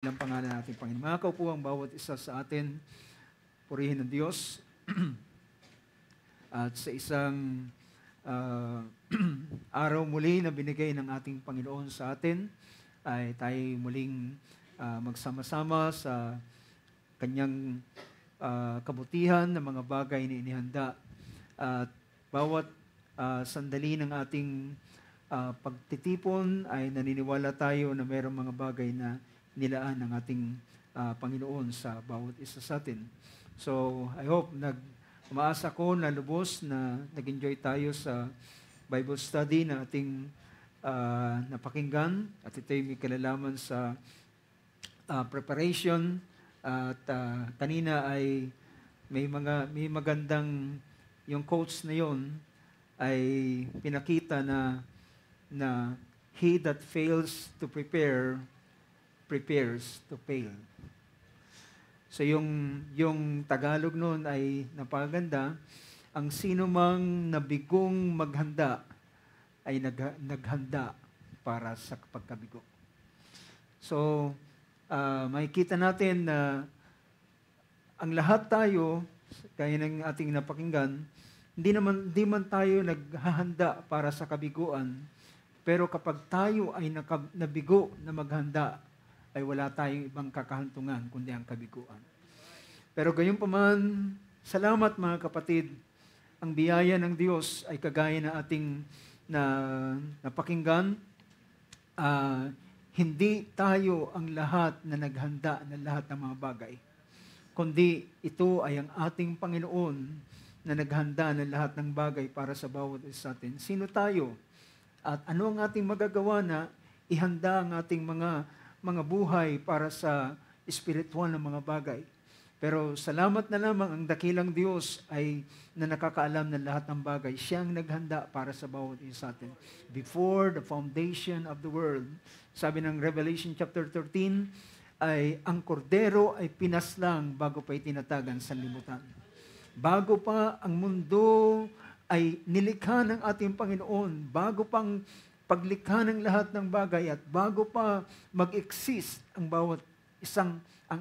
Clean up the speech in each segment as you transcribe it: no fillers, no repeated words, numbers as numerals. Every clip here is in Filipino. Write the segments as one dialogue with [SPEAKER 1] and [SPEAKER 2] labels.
[SPEAKER 1] Ilang pangalan natin, Panginoon. Mga kaupo ang bawat isa sa atin, purihin ng Diyos. At sa isang araw muli na binigay ng ating Panginoon sa atin, ay tayo muling magsama-sama sa kanyang kabutihan ng mga bagay na inihanda. At bawat sandali ng ating pagtitipon ay naniniwala tayo na mayroong mga bagay na nilaan ng ating Panginoon sa bawat isa sa atin. So, I hope umaasa ko na lubos na nag-enjoy tayo sa Bible study na ating napakinggan. At ito'y may kalalaman sa preparation. At kanina ay may magandang yung quotes na yon ay pinakita na he that fails to prepare prepares to fail. So yung Tagalog noon ay napakaganda. Ang sino mang nabigong maghanda ay naghanda para sa pagkabigo. So makikita natin na ang lahat tayo, kaya ng ating napakinggan, hindi man tayo naghahanda para sa kabiguan, pero kapag tayo ay nabigo na maghanda, ay wala tayong ibang kakahantungan kundi ang kabiguan. Pero gayon pa man, salamat mga kapatid, ang biyaya ng Diyos ay kagaya na ating napakinggan. Hindi tayo ang lahat na naghanda ng lahat ng mga bagay, kundi ito ay ang ating Panginoon na naghanda ng lahat ng bagay para sa bawat isa atin. Sino tayo? At ano ang ating magagawa na ihanda ang ating mga buhay para sa espiritual na mga bagay. Pero salamat na lamang ang dakilang Diyos ay na nakakaalam ng lahat ng bagay. Siyang naghanda para sa bawat isa atin. Before the foundation of the world, sabi ng Revelation chapter 13, ay ang kordero ay pinaslang bago pa itinatagan sa limutan. Bago pa ang mundo ay nilikha ng ating Panginoon, bago pang paglikha ng lahat ng bagay at bago pa mag-exist ang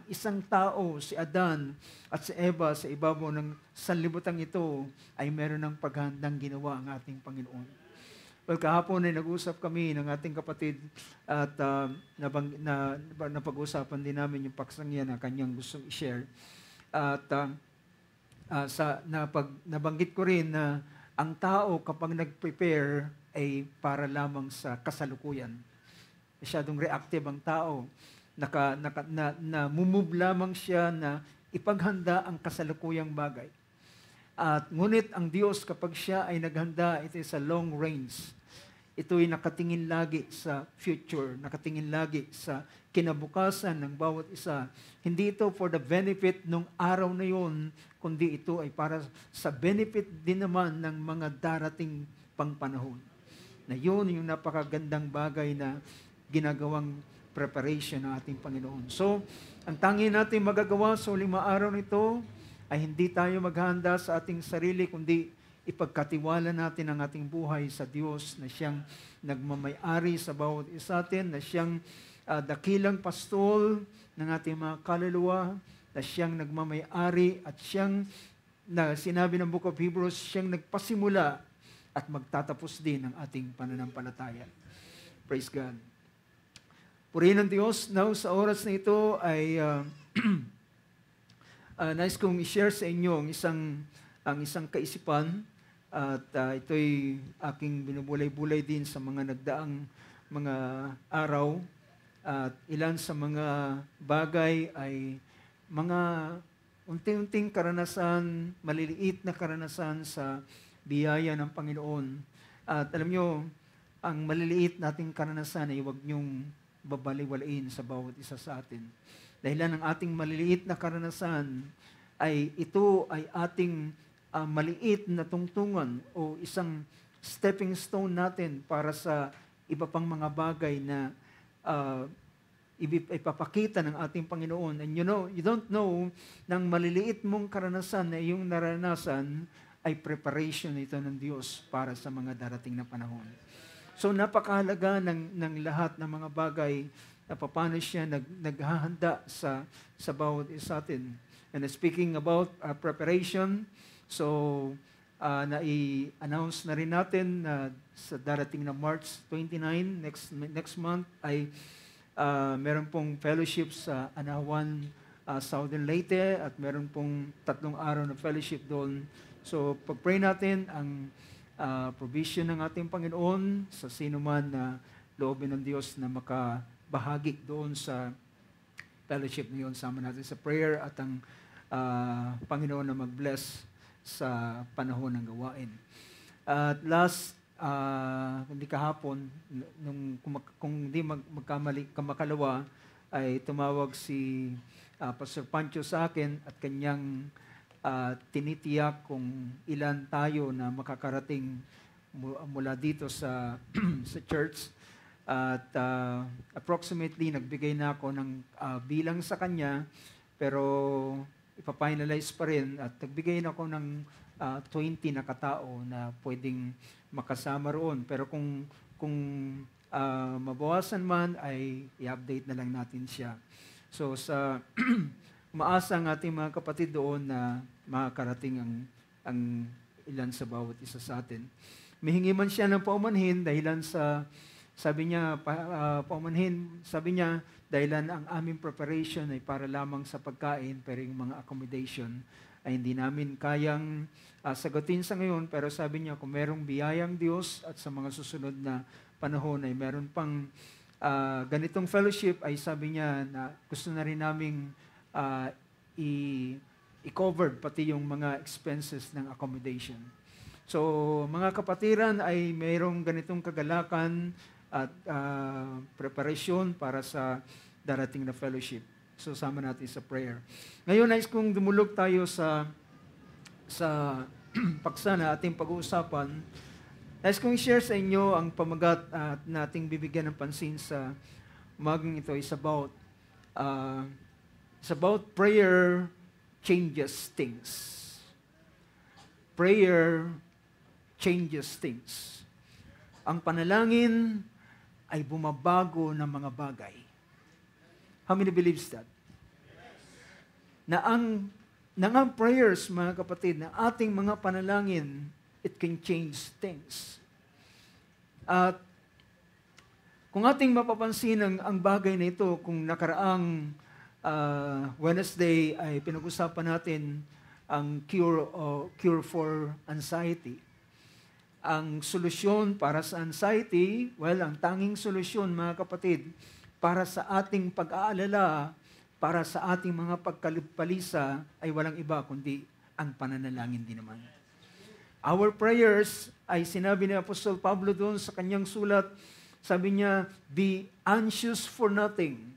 [SPEAKER 1] isang tao, si Adan at si Eva sa ibabaw ng sanlibutan ito, ay meron ng paghandang ginawa ang ating Panginoon. Well, kahapon ay nag-usap kami ng ating kapatid at napag-usapan din namin yung paksang yan na kanyang gustong i-share. At nabanggit ko rin na ang tao kapag nag-prepare ay para lamang sa kasalukuyan. Masyadong reactive ang tao. Mumove lamang siya na ipaghanda ang kasalukuyang bagay. At ngunit ang Diyos kapag siya ay naghanda, ito sa long range. Ito'y nakatingin lagi sa future, nakatingin lagi sa kinabukasan ng bawat isa. Hindi ito for the benefit ng araw na yon, kundi ito ay para sa benefit din naman ng mga darating pang panahon. Na yun yung napakagandang bagay na ginagawang preparation ng ating Panginoon. So, ang tangi natin magagawa sa uling araw nito ay hindi tayo maghahanda sa ating sarili, kundi ipagkatiwala natin ang ating buhay sa Diyos na siyang nagmamay-ari sa bawat isa atin, na siyang dakilang pastol ng ating mga kaluluwa, na siyang nagmamay-ari at siyang, na sinabi ng Book of Hebrews, siyang nagpasimula at magtatapos din ang ating pananampalataya. Praise God. Purihin ng Diyos. Now, sa oras na ito ay nais kong i-share sa inyo ang isang kaisipan at ito'y aking binubulay-bulay din sa mga nagdaang mga araw at ilan sa mga bagay ay mga unti-unting karanasan, maliliit na karanasan sa biyaya ng Panginoon. At alam nyo, ang maliliit nating karanasan ay huwag nyong babaliwalain sa bawat isa sa atin. Dahilan ng ating maliliit na karanasan ay ito ay ating maliit na tungtungan o isang stepping stone natin para sa iba pang mga bagay na ipapakita ng ating Panginoon. And you don't know ng maliliit mong karanasan na iyong naranasan ay preparation ito ng Diyos para sa mga darating na panahon. So napakahalaga ng lahat ng mga bagay na paano siya naghahanda sa bawat isa atin. And speaking about preparation, so nai-announce na rin natin na sa darating na March 29, next month, ay meron pong fellowship sa Anawan, Southern Leyte, at meron pong 3 araw na fellowship doon. So pag-pray natin ang provision ng ating Panginoon sa sino man na loobin ng Diyos na makabahagi doon sa fellowship na yun. Sama natin sa prayer at ang Panginoon na mag-bless sa panahon ng gawain. At last, hindi kahapon, kung hindi makalawa, ay tumawag si Pastor Pancho sa akin at kanyang tinitiyak kung ilan tayo na makakarating mula dito sa sa church. At approximately nagbigay na ako ng bilang sa kanya, pero ipa-finalize pa rin at nagbigay na ako ng 20 na katao na pwedeng makasama roon. Pero kung mabawasan man, ay i-update na lang natin siya. So sa umaasa ang ating mga kapatid doon na makakarating ang ilan sa bawat isa sa atin. Mihingi man siya ng paumanhin dahilan sa, sabi niya, dahilan ang aming preparation ay para lamang sa pagkain, pero yung mga accommodation ay hindi namin kayang sagutin sa ngayon. Pero sabi niya, kung merong biyayang Diyos at sa mga susunod na panahon ay meron pang ganitong fellowship, ay sabi niya na gusto na rin naming i-covered pati yung mga expenses ng accommodation. So, mga kapatiran, ay mayroong ganitong kagalakan at preparasyon para sa darating na fellowship. So, sama natin sa prayer. Ngayon, nais kong dumulog tayo sa paksa na ating pag-uusapan. Nais kong i-share sa inyo ang pamagat at nating bibigyan ng pansin sa umagang ito is about prayer changes things. Prayer changes things. Ang panalangin ay bumabago ng mga bagay. How many believes that? Na ang prayers, mga kapatid, na ating mga panalangin, it can change things. At kung ating mapapansin ang bagay na ito, kung nakaraang Wednesday ay pinag-usapan natin ang cure for anxiety. Ang solusyon para sa anxiety, ang tanging solusyon, mga kapatid, para sa ating pag-aalala, para sa ating mga pagkalipalisa, ay walang iba kundi ang pananalangin din naman. Our prayers, ay sinabi ni Apostol Pablo doon sa kanyang sulat, sabi niya, be anxious for nothing.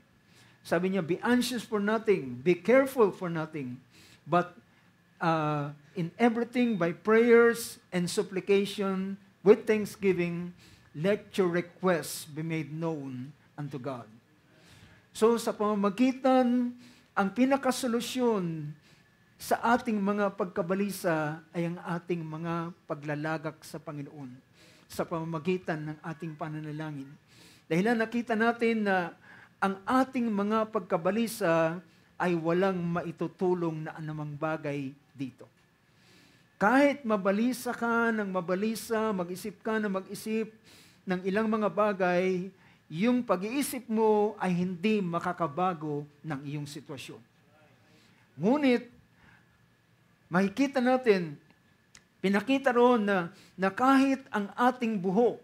[SPEAKER 1] Sabi niya, be anxious for nothing, be careful for nothing, but in everything by prayers and supplication with thanksgiving, let your requests be made known unto God. So sa pamamagitan, ang pinakasolusyon sa ating mga pagkabalisa ay ang ating mga paglalagak sa Panginoon sa pamamagitan ng ating pananalangin. Dahil nakita natin na ang ating mga pagkabalisa ay walang maitutulong na anumang bagay dito. Kahit mabalisa ka ng mabalisa, mag-isip ka na mag-isip ng ilang mga bagay, yung pag-iisip mo ay hindi makakabago ng iyong sitwasyon. Ngunit, makikita natin, pinakita roon na kahit ang ating buhok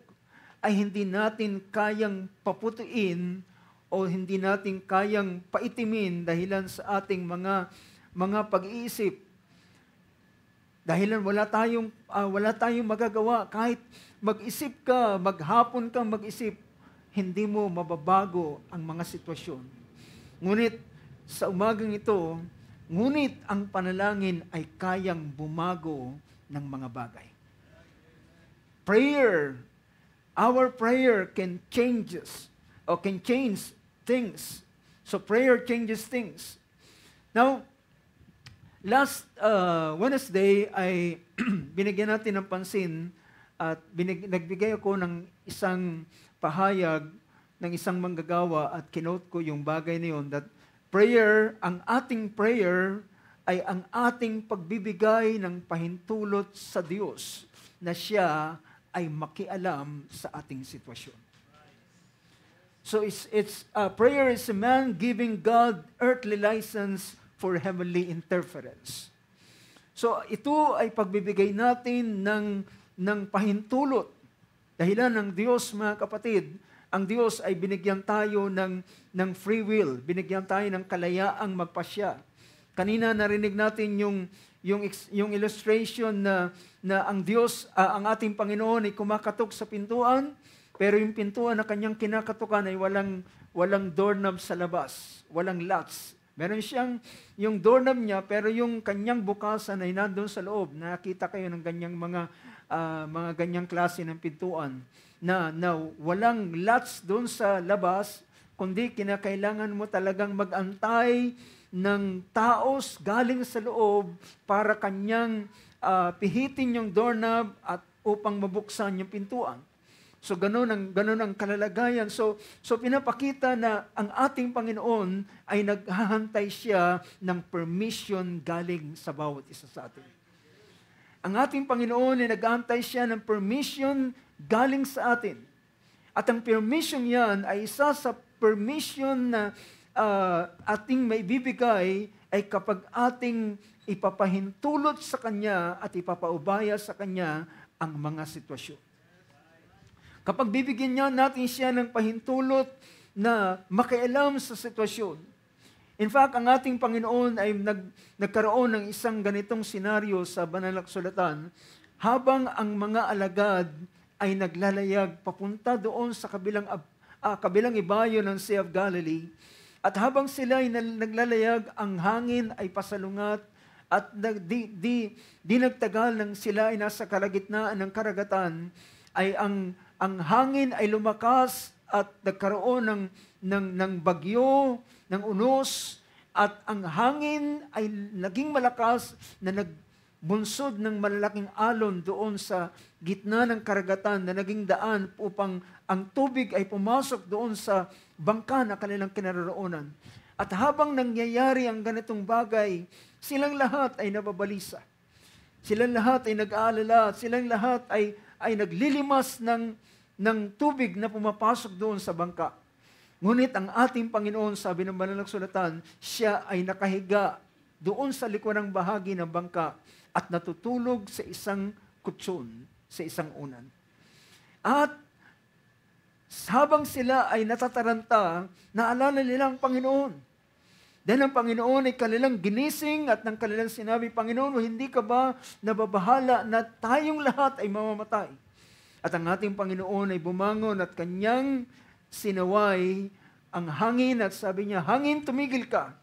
[SPEAKER 1] ay hindi natin kayang paputuin o hindi natin kayang paitimin dahilan sa ating mga pag-iisip. Dahilan wala tayong magagawa. Kahit mag-isip ka, maghapon kang mag-isip, hindi mo mababago ang mga sitwasyon. Ngunit sa umagang ito, ang panalangin ay kayang bumago ng mga bagay. Our prayer can change things. So prayer changes things. Now, last Wednesday ay binigyan natin ng pansin at nagbigay ako ng isang pahayag ng isang manggagawa at kinote ko yung bagay na yun, that ang ating prayer ay ang ating pagbibigay ng pahintulot sa Diyos na siya ay makialam sa ating sitwasyon. So prayer is a man giving God earthly license for heavenly interference. So ito ay pagbibigay natin ng pahintulot. Dahilan ng Diyos, mga kapatid, ang Diyos ay binigyan tayo ng free will, binigyan tayo ng kalayaang magpasya. Kanina narinig natin yung illustration na ang Diyos, ang ating Panginoon ay kumakatok sa pintuan, pero yung pintuan na kanyang kinakatukan ay walang doorknob sa labas, walang latch. Meron siyang yung doorknob niya, pero yung kanyang bukasan ay nandoon sa loob. Nakita kayo ng ganyang mga ganyang klase ng pintuan na walang latch doon sa labas, kundi kinakailangan mo talagang mag-antay ng taos galing sa loob para kanyang pihitin yung doorknob at upang mabuksan yung pintuan. So ganun ang kalalagayan. So pinapakita na ang ating Panginoon ay naghahantay siya ng permission galing sa bawat isa sa atin. Ang ating Panginoon ay naghahantay siya ng permission galing sa atin. At ang permission yan ay isa sa permission na ating maibibigay ay kapag ating ipapahintulot sa Kanya at ipapaubaya sa Kanya ang mga sitwasyon. Kapag bibigyan niya natin siya ng pahintulot na makialam sa sitwasyon. In fact, ang ating Panginoon ay nagkaroon ng isang ganitong senaryo sa Banal na Kasulatan habang ang mga alagad ay naglalayag papunta doon sa kabilang ibayo ng Sea of Galilee. At habang sila ay naglalayag, ang hangin ay pasalungat at di nagtagal nang sila ay nasa kalagitnaan ng karagatan, ay ang hangin ay lumakas at nagkaroon ng bagyo, ng unos, at ang hangin ay naging malakas na nagbunsod ng malalaking alon doon sa gitna ng karagatan na naging daan upang ang tubig ay pumasok doon sa bangka na kanilang kinaroroonan. At habang nangyayari ang ganitong bagay, silang lahat ay nababalisa. Silang lahat ay nag-aalala, silang lahat ay naglilimas ng tubig na pumapasok doon sa bangka. Ngunit ang ating Panginoon, sabi ng Banal na Kasulatan, siya ay nakahiga doon sa likurang bahagi ng bangka at natutulog sa isang kutsyon, sa isang unan. At habang sila ay natataranta, naalala nila ang Panginoon. Dahil ang Panginoon ay kanilang ginising at ng kanilang sinabi, Panginoon, hindi ka ba nababahala na tayong lahat ay mamamatay? At ang ating Panginoon ay bumangon at kanyang sinaway ang hangin at sabi niya, hangin, tumigil ka.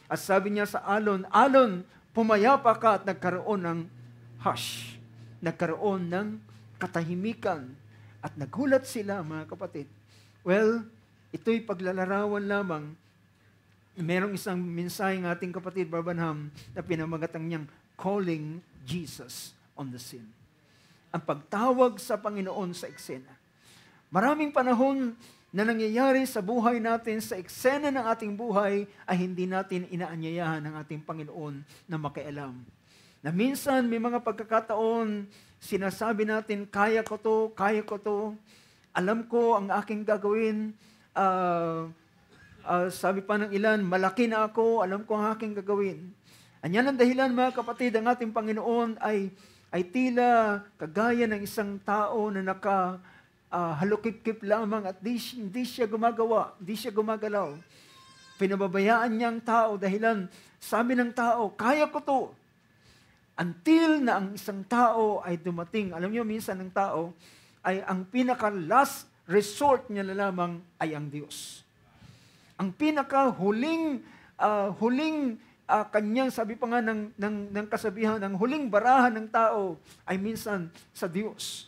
[SPEAKER 1] At sabi niya sa alon, alon, pumayapa ka at nagkaroon ng hush. Nagkaroon ng katahimikan. At nagulat sila, mga kapatid. Well, ito'y paglalarawan lamang. Merong isang mensahe ng ating kapatid, Barbanham, na pinamagatang niyang calling Jesus on the scene. Ang pagtawag sa Panginoon sa eksena. Maraming panahon na nangyayari sa buhay natin, sa eksena ng ating buhay, ay hindi natin inaanyayahan ng ating Panginoon na makialam. Na minsan may mga pagkakataon, sinasabi natin, kaya ko to, alam ko ang aking gagawin, sabi pa ng ilan, malaki na ako, alam ko ang aking gagawin. Anyan ang dahilan, mga kapatid, ang ating Panginoon ay tila kagaya ng isang tao na halukip-kip lamang at hindi siya gumagawa, hindi siya gumagalaw. Pinababayaan niya ang tao dahilan sabi ng tao, kaya ko to. Until na ang isang tao ay dumating. Alam niyo, minsan ng tao ay ang pinaka-last resort niya na lamang ay ang Diyos. Ang pinaka-huling kanyang, sabi pa nga ng kasabihan, ang huling barahan ng tao ay minsan sa Diyos.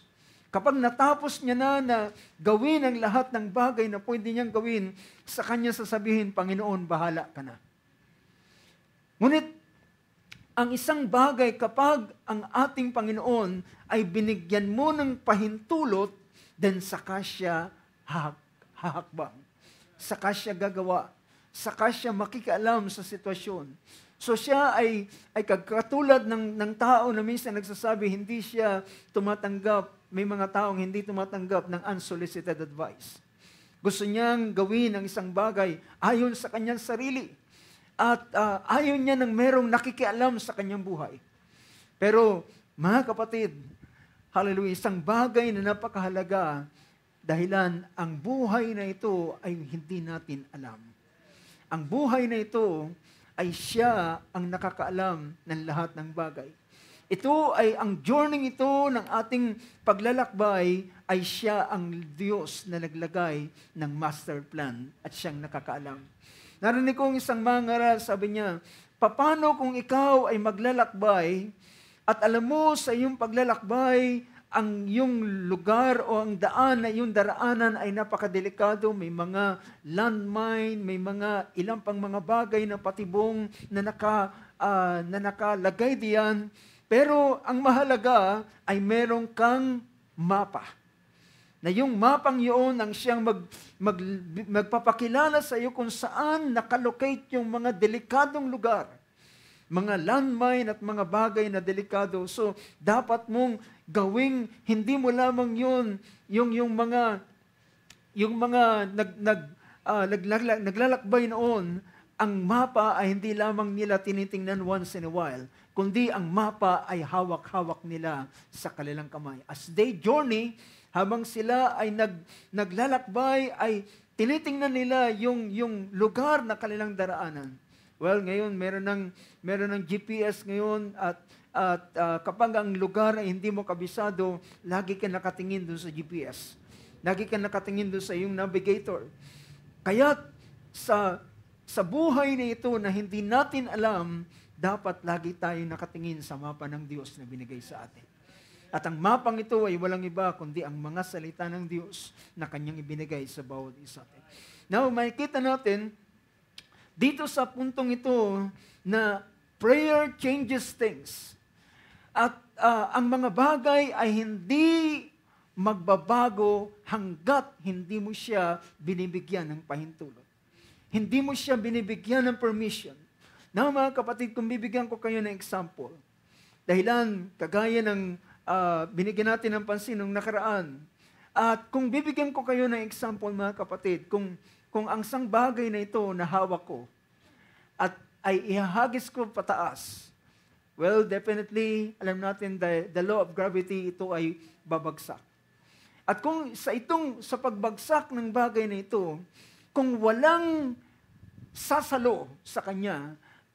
[SPEAKER 1] Kapag natapos niya na gawin ang lahat ng bagay na pwede niyang gawin, sa kanya sasabihin, Panginoon, bahala ka na. Ngunit, ang isang bagay kapag ang ating Panginoon ay binigyan mo ng pahintulot, then saka siya hahakbang. saka siya gagawa, saka siya makikialam sa sitwasyon. So siya ay katulad ng tao na minsan nagsasabi, hindi siya tumatanggap, may mga taong hindi tumatanggap ng unsolicited advice. Gusto niyang gawin ang isang bagay ayon sa kanyang sarili. At ayaw niya ng merong nakikialam sa kanyang buhay. Pero mga kapatid, hallelujah, isang bagay na napakahalaga dahilan ang buhay na ito ay hindi natin alam. Ang buhay na ito ay siya ang nakakaalam ng lahat ng bagay. Ito ay ang journey ito ng ating paglalakbay ay siya ang Diyos na naglagay ng master plan at siyang nakakaalam. Narinig ko isang mangaral, sabi niya, paano kung ikaw ay maglalakbay at alam mo sa iyong paglalakbay ang iyong lugar o ang daan na iyong daraanan ay napakadelikado, may mga landmine, may mga ilang pang mga bagay na patibong na nakalagay diyan. Pero ang mahalaga ay meron kang mapa. Na yung mapang yun ang siyang magpapakilala sa iyo kung saan nakalocate yung mga delikadong lugar. Mga landmine at mga bagay na delikado. So, dapat mong gawing, hindi mo lamang yun, yung mga naglalakbay noon, ang mapa ay hindi lamang nila tinitingnan once in a while, kundi ang mapa ay hawak-hawak nila sa kanilang kamay. As they journey, habang sila ay naglalakbay, ay tinitingnan nila yung lugar na kanilang daraanan. Well, ngayon meron ng GPS ngayon at kapag ang lugar ay hindi mo kabisado, lagi ka nakatingin doon sa GPS. Lagi ka nakatingin doon sa iyong navigator. Kaya sa buhay na ito na hindi natin alam, dapat lagi tayo nakatingin sa mapa ng Diyos na binigay sa atin. At ang mapang ito ay walang iba kundi ang mga salita ng Diyos na kanyang ibinigay sa bawat isa atin. Now, makikita natin dito sa puntong ito na prayer changes things. At ang mga bagay ay hindi magbabago hanggat hindi mo siya binibigyan ng pahintulot. Hindi mo siya binibigyan ng permission. Now mga kapatid, kung bibigyan ko kayo ng example, dahilan kagaya ng binigyan natin ng pansin nung nakaraan, at kung bibigyan ko kayo ng example mga kapatid, kung ang isang bagay na ito na hawak ko at ay ihahagis ko pataas, well, definitely, alam natin the law of gravity, ito ay babagsak. At kung sa pagbagsak ng bagay na ito, kung walang sasalo sa kanya,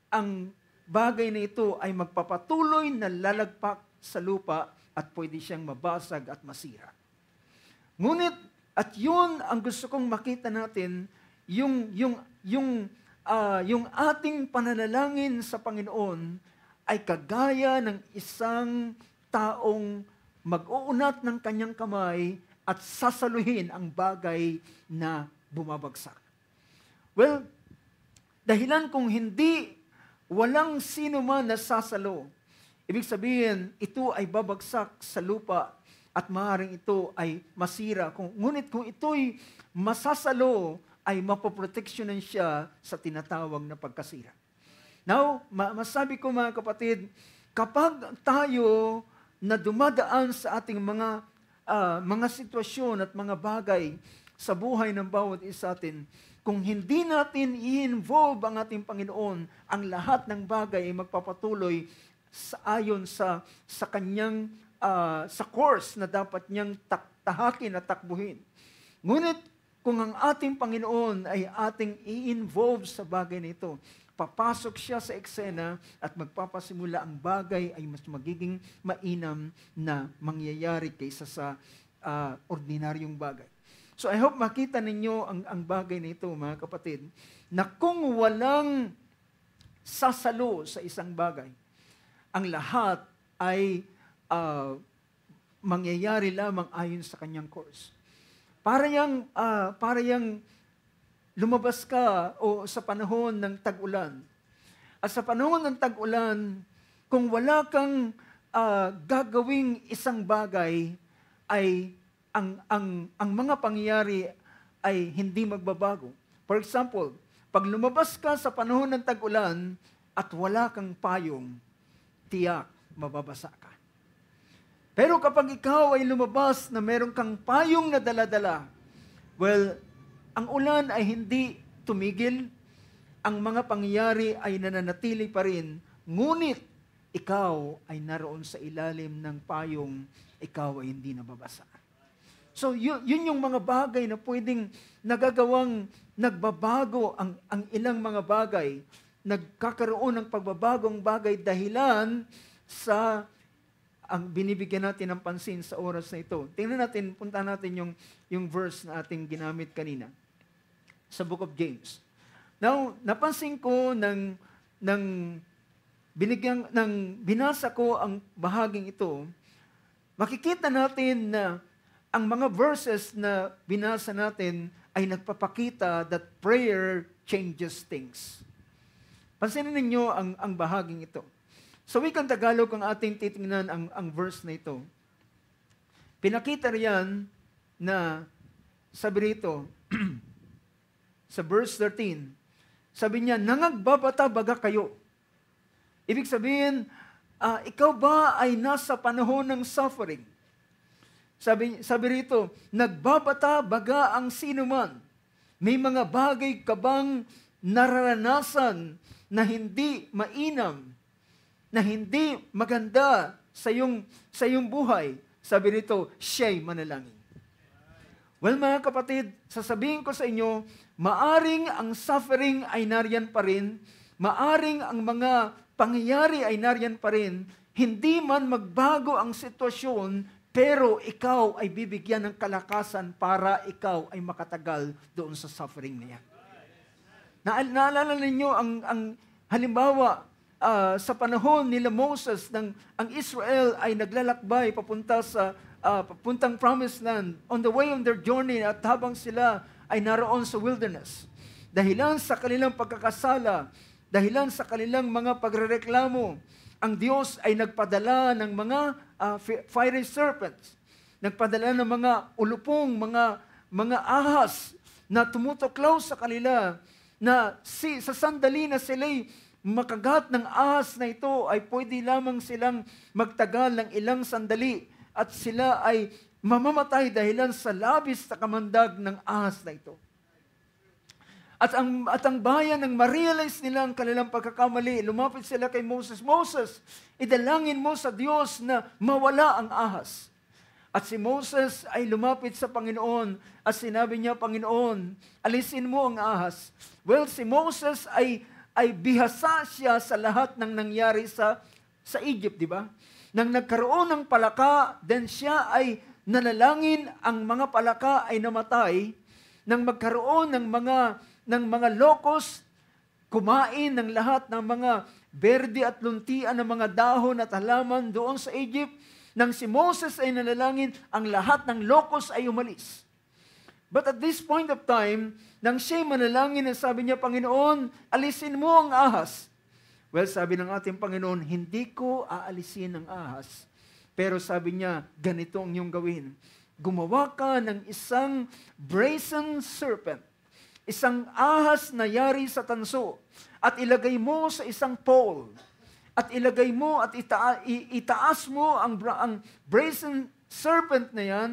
[SPEAKER 1] ang bagay na ito ay magpapatuloy na lalagpak sa lupa at pwede siyang mabasag at masira. Ngunit, at yun ang gusto kong makita natin, yung ating pananalangin sa Panginoon ay kagaya ng isang taong mag-uunat ng kanyang kamay at sasaluhin ang bagay na bumabagsak. Well, dahilan kung walang sino man na sasalo, ibig sabihin, ito ay babagsak sa lupa at maaaring ito ay masira. Ngunit kung ito'y masasalo, ay mapoproteksyonan siya sa tinatawag na pagkasira. Now, masabi ko mga kapatid, kapag tayo na dumadaan sa ating mga sitwasyon at mga bagay sa buhay ng bawat isa atin, kung hindi natin i-involve ang ating Panginoon, ang lahat ng bagay ay magpapatuloy ayon sa kanyang sa course na dapat niyang tahakin at takbuhin. Ngunit kung ang ating Panginoon ay ating i-involve sa bagay na ito, papasok siya sa eksena at magpapasimula ang bagay ay mas magiging mainam na mangyayari kaysa sa ordinaryong bagay. So I hope makita ninyo ang bagay na ito, mga kapatid, na kung walang sasalo sa isang bagay, ang lahat ay mangyayari lamang ayon sa kanyang course. Para yang lumabas ka o sa panahon ng tag-ulan. At sa panahon ng tag-ulan, kung wala kang gagawing isang bagay, ay ang mga pangyayari ay hindi magbabago. For example, pag lumabas ka sa panahon ng tag-ulan at wala kang payong, tiyak, mababasa ka. Pero kapag ikaw ay lumabas na meron kang payong na dala-dala, well, ang ulan ay hindi tumigil, ang mga pangyayari ay nananatili pa rin, ngunit ikaw ay naroon sa ilalim ng payong, ikaw ay hindi nababasa. So yun yung mga bagay na pwedeng nagagawang nagbabago ang ilang mga bagay, nagkakaroon ng pagbabagong bagay dahilan sa ang binibigyan natin ng pansin sa oras na ito. Tingnan natin, punta natin yung verse na ating ginamit kanina sa Book of James. Now, napansin ko binasa ko ang bahaging ito, makikita natin na ang mga verses na binasa natin ay nagpapakita that prayer changes things. Pansinin ninyo ang bahaging ito. Sa wikang Tagalog ang ating titingnan ang verse na ito. Pinakita riyan na sabi rito, sa verse 13, sabi niya, nangagbabata baga kayo. Ibig sabihin, ikaw ba ay nasa panahon ng suffering? Sabi rito, nagbabata baga ang sinuman. May mga bagay ka bang nararanasan na hindi mainam, na hindi maganda sa iyong buhay? Sabi rito, siya'y manalangin. Well, mga kapatid, sasabihin ko sa inyo, maaring ang suffering ay nariyan pa rin, maaring ang mga pangyayari ay nariyan pa rin, hindi man magbago ang sitwasyon, pero ikaw ay bibigyan ng kalakasan para ikaw ay makatagal doon sa suffering niya. Naalala ninyo ang halimbawa sa panahon nila Moses, ang Israel ay naglalakbay papuntang Promised Land, on the way on their journey, at habang sila ay naroon sa wilderness. Dahilan sa kanilang pagkakasala, dahilan sa kanilang mga pagrereklamo, ang Diyos ay nagpadala ng mga fiery serpents, nagpadala ng mga ulupong, mga ahas na tumutuklaw sa kanila, na sa sandali na sila'y makagat ng ahas na ito, ay pwede lamang silang magtagal ng ilang sandali at sila ay mamamatay dahilan sa labis na kamandag ng ahas na ito. At ang bayan nang ma-realize nila ang kanilang pagkakamali, lumapit sila kay Moses, Moses, idalangin mo sa Diyos na mawala ang ahas. At si Moses ay lumapit sa Panginoon at sinabi niya, Panginoon, alisin mo ang ahas. Well, si Moses ay bihasa siya sa lahat ng nangyari sa Egypt, di ba? Nang nagkaroon ng palaka, then siya ay nanalangin, ang mga palaka ay namatay. Nang magkaroon ng mga locust, kumain ng lahat ng mga berde at luntian ng mga dahon at halaman doon sa Egypt. Nang si Moses ay nanalangin, ang lahat ng locust ay umalis. But at this point of time, nang siya'y manalangin, sabi niya, Panginoon, alisin mo ang ahas. Well, sabi ng ating Panginoon, hindi ko aalisin ang ahas. Pero sabi niya, ganito ang iyong gawin. Gumawa ka ng isang brazen serpent, isang ahas na yari sa tanso, at ilagay mo sa isang pole, at ilagay mo at itaas mo ang brazen serpent na yan,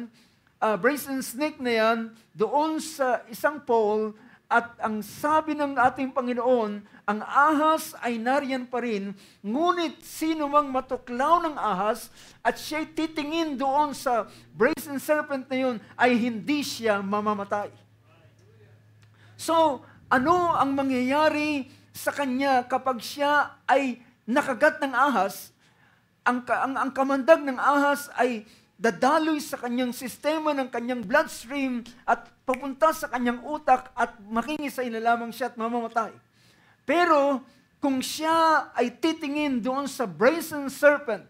[SPEAKER 1] brazen snake na yan, doon sa isang pole, at ang sabi ng ating Panginoon, ang ahas ay nariyan pa rin, ngunit sino mang matuklaw ng ahas at siya'y titingin doon sa brazen serpent na yun, ay hindi siya mamamatay. So, ano ang mangyayari sa kanya kapag siya ay nakagat ng ahas? Ang kamandag ng ahas ay dadaloy sa kanyang sistema ng kanyang bloodstream at pupunta sa kanyang utak at makingisay na lamang siya at mamamatay. Pero kung siya ay titingin doon sa brazen serpent,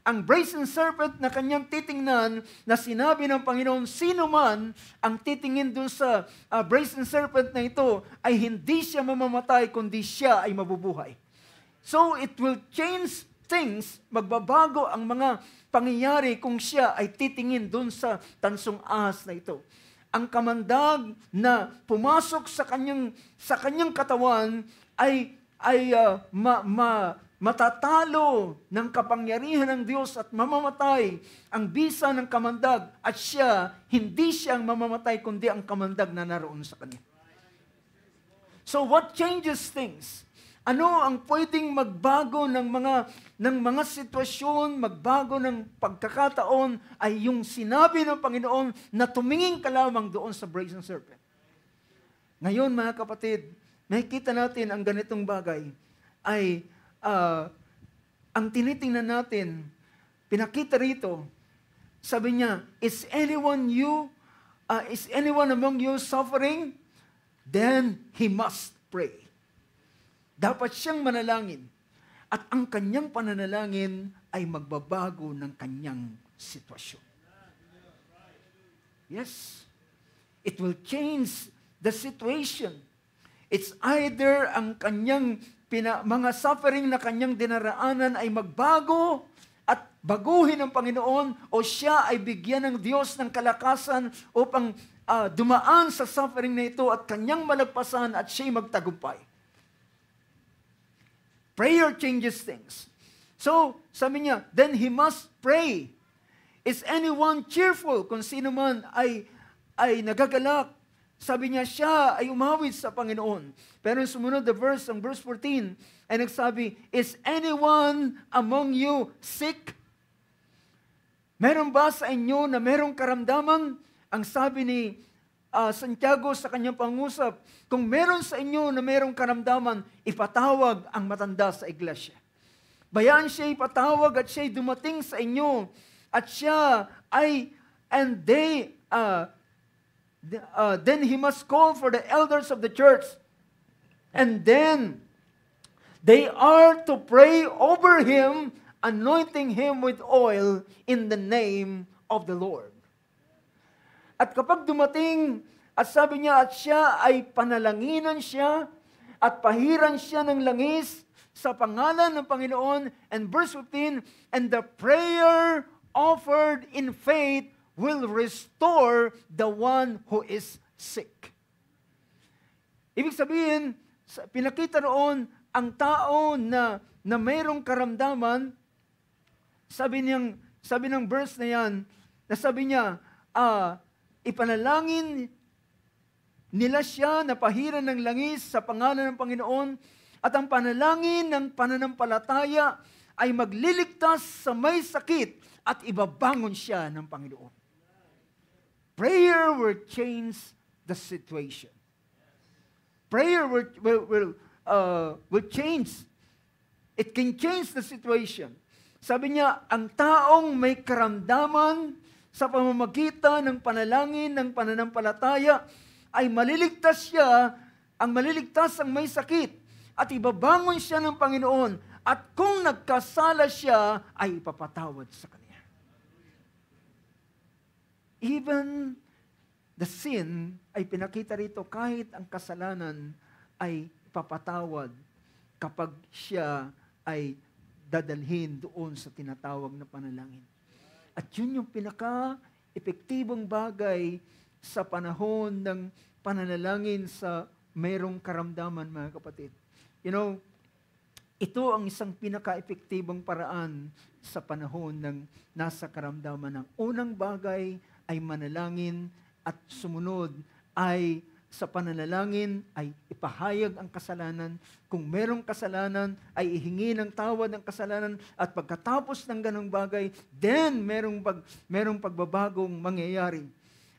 [SPEAKER 1] ang brazen serpent na kanyang titingnan, na sinabi ng Panginoon, sino man ang titingin doon sa brazen serpent na ito, ay hindi siya mamamatay, kundi siya ay mabubuhay. So it will change things, magbabago ang mga pangyayari kung siya ay titingin doon sa tansong ahas na ito. ang kamandag na pumasok sa kanyang katawan ay matatalo ng kapangyarihan ng Diyos at mamamatay ang bisa ng kamandag at hindi siya ang mamamatay kundi ang kamandag na naroon sa kanya. So what changes things? Ano ang pwedeng magbago ng mga sitwasyon, magbago ng pagkakataon ay yung sinabi ng Panginoon na tumingin ka lamang doon sa brazen serpent. Ngayon mga kapatid, nakikita natin ang ganitong bagay ay ang tinitingnan natin, pinakita rito, sabi niya, is anyone among you suffering? Then he must pray. Dapat siyang manalangin. At ang kanyang pananalangin ay magbabago ng kanyang sitwasyon. Yes. It will change the situation. It's either ang kanyang mga suffering na kanyang dinaraanan ay magbago at baguhin ng Panginoon o siya ay bigyan ng Diyos ng kalakasan upang dumaan sa suffering na ito at kanyang malagpasan at siya'y magtagumpay. Prayer changes things. So, sabi niya, then he must pray. Is anyone cheerful? Kung sino man ay nagagalak. Sabi niya, siya ay umawit sa Panginoon. Pero yung sumunod na verse, ang verse 14, ay nagsabi, is anyone among you sick? Meron ba sa inyo na merong karamdaman? Ang sabi ni Santiago sa kanyang pangusap, kung meron sa inyo na merong karamdaman, ipatawag ang matanda sa iglesia. Bayaan siya ipatawag at siya dumating sa inyo at siya ay, then he must call for the elders of the church and then they are to pray over him, anointing him with oil in the name of the Lord. At kapag dumating, at sabi niya, at siya ay panalanginan siya, at pahiran siya ng langis sa pangalan ng Panginoon. And verse 15, and the prayer offered in faith will restore the one who is sick. Ibig sabihin, pinakita roon, ang tao na mayroong karamdaman, sabi ng verse na yan, na sabi niya, ipanalangin nila siya na pahiran ng langis sa pangalan ng Panginoon at ang panalangin ng pananampalataya ay magliligtas sa may sakit at ibabangon siya ng Panginoon. Prayer will change the situation. Prayer will change. It can change the situation. Sabi niya, ang taong may karamdaman sa pamamagitan ng panalangin, ng pananampalataya, ay maliligtas siya, ang may sakit, at ibabangon siya ng Panginoon, at kung nagkasala siya, ay ipapatawad sa kanya. Even the sin ay pinakita rito, kahit ang kasalanan ay ipapatawad kapag siya ay dadalhin doon sa tinatawag na panalangin. At yun yung pinaka-epektibong bagay sa panahon ng pananalangin sa mayroong karamdaman, mga kapatid. You know, ito ang isang pinaka-epektibong paraan sa panahon ng nasa karamdaman. Ang unang bagay ay manalangin at sumunod ay sa pananalangin ay ipahayag ang kasalanan. Kung merong kasalanan, ay ihingi ng tawad ng kasalanan. At pagkatapos ng ganong bagay, then merong pagbabagong mangyayari.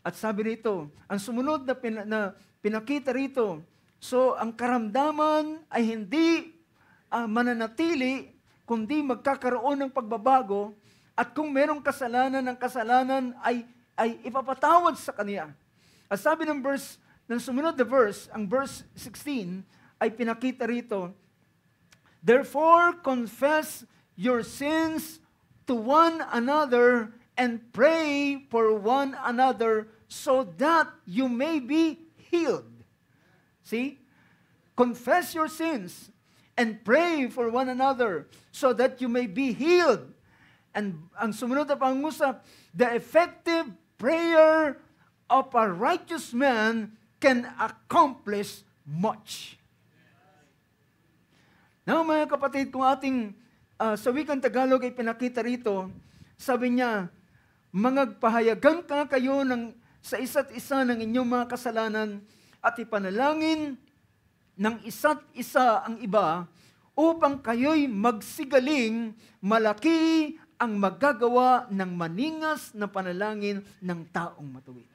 [SPEAKER 1] At sabi rito, ang sumunod na pinakita rito, so ang karamdaman ay hindi mananatili, kundi magkakaroon ng pagbabago. At kung merong kasalanan, ang kasalanan ay ipapatawad sa kanya. At sabi ng sumunod na verse, ang verse 16, ay pinakita rito, therefore confess your sins to one another and pray for one another so that you may be healed. See? Confess your sins and pray for one another so that you may be healed. And ang sumunod na pangusap, the effective prayer of a righteous man can accomplish much. Now mga kapatid, kung ating sa wikang Tagalog ay pinakita rito, sabi niya, mangagpahayagan ka kayo sa isa't isa ng inyong mga kasalanan at ipanalangin ng isa't isa ang iba upang kayo'y magsigaling, malaki ang magagawa ng maningas na panalangin ng taong matuwid.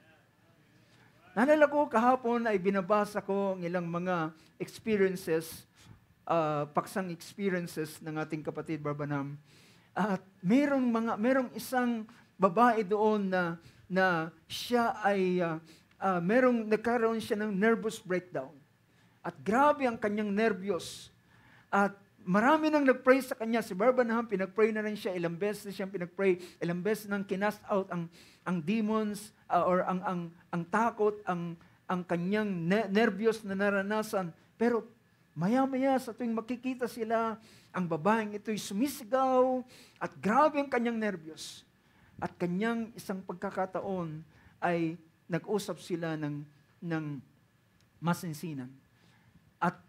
[SPEAKER 1] Naalala ko kahapon ay binabasa ko ang ilang mga experiences, paksang experiences ng ating kapatid Barbanam. At merong isang babae doon na siya ay nagkaroon siya ng nervous breakdown. At grabe ang kanyang nervyos. At marami nang nagpray sa kanya. Si Barbanam, pinagpray na rin siya. Ilang beses na siyang pinagpray. Ilang beses nang kinast out ang demons or ang takot, ang kanyang nervyos na naranasan. Pero maya-maya sa tuwing makikita sila, ang babaeng ito'y sumisigaw at grabe ang kanyang nervyos. At kanyang isang pagkakataon ay nag-usap sila ng masinsinan. At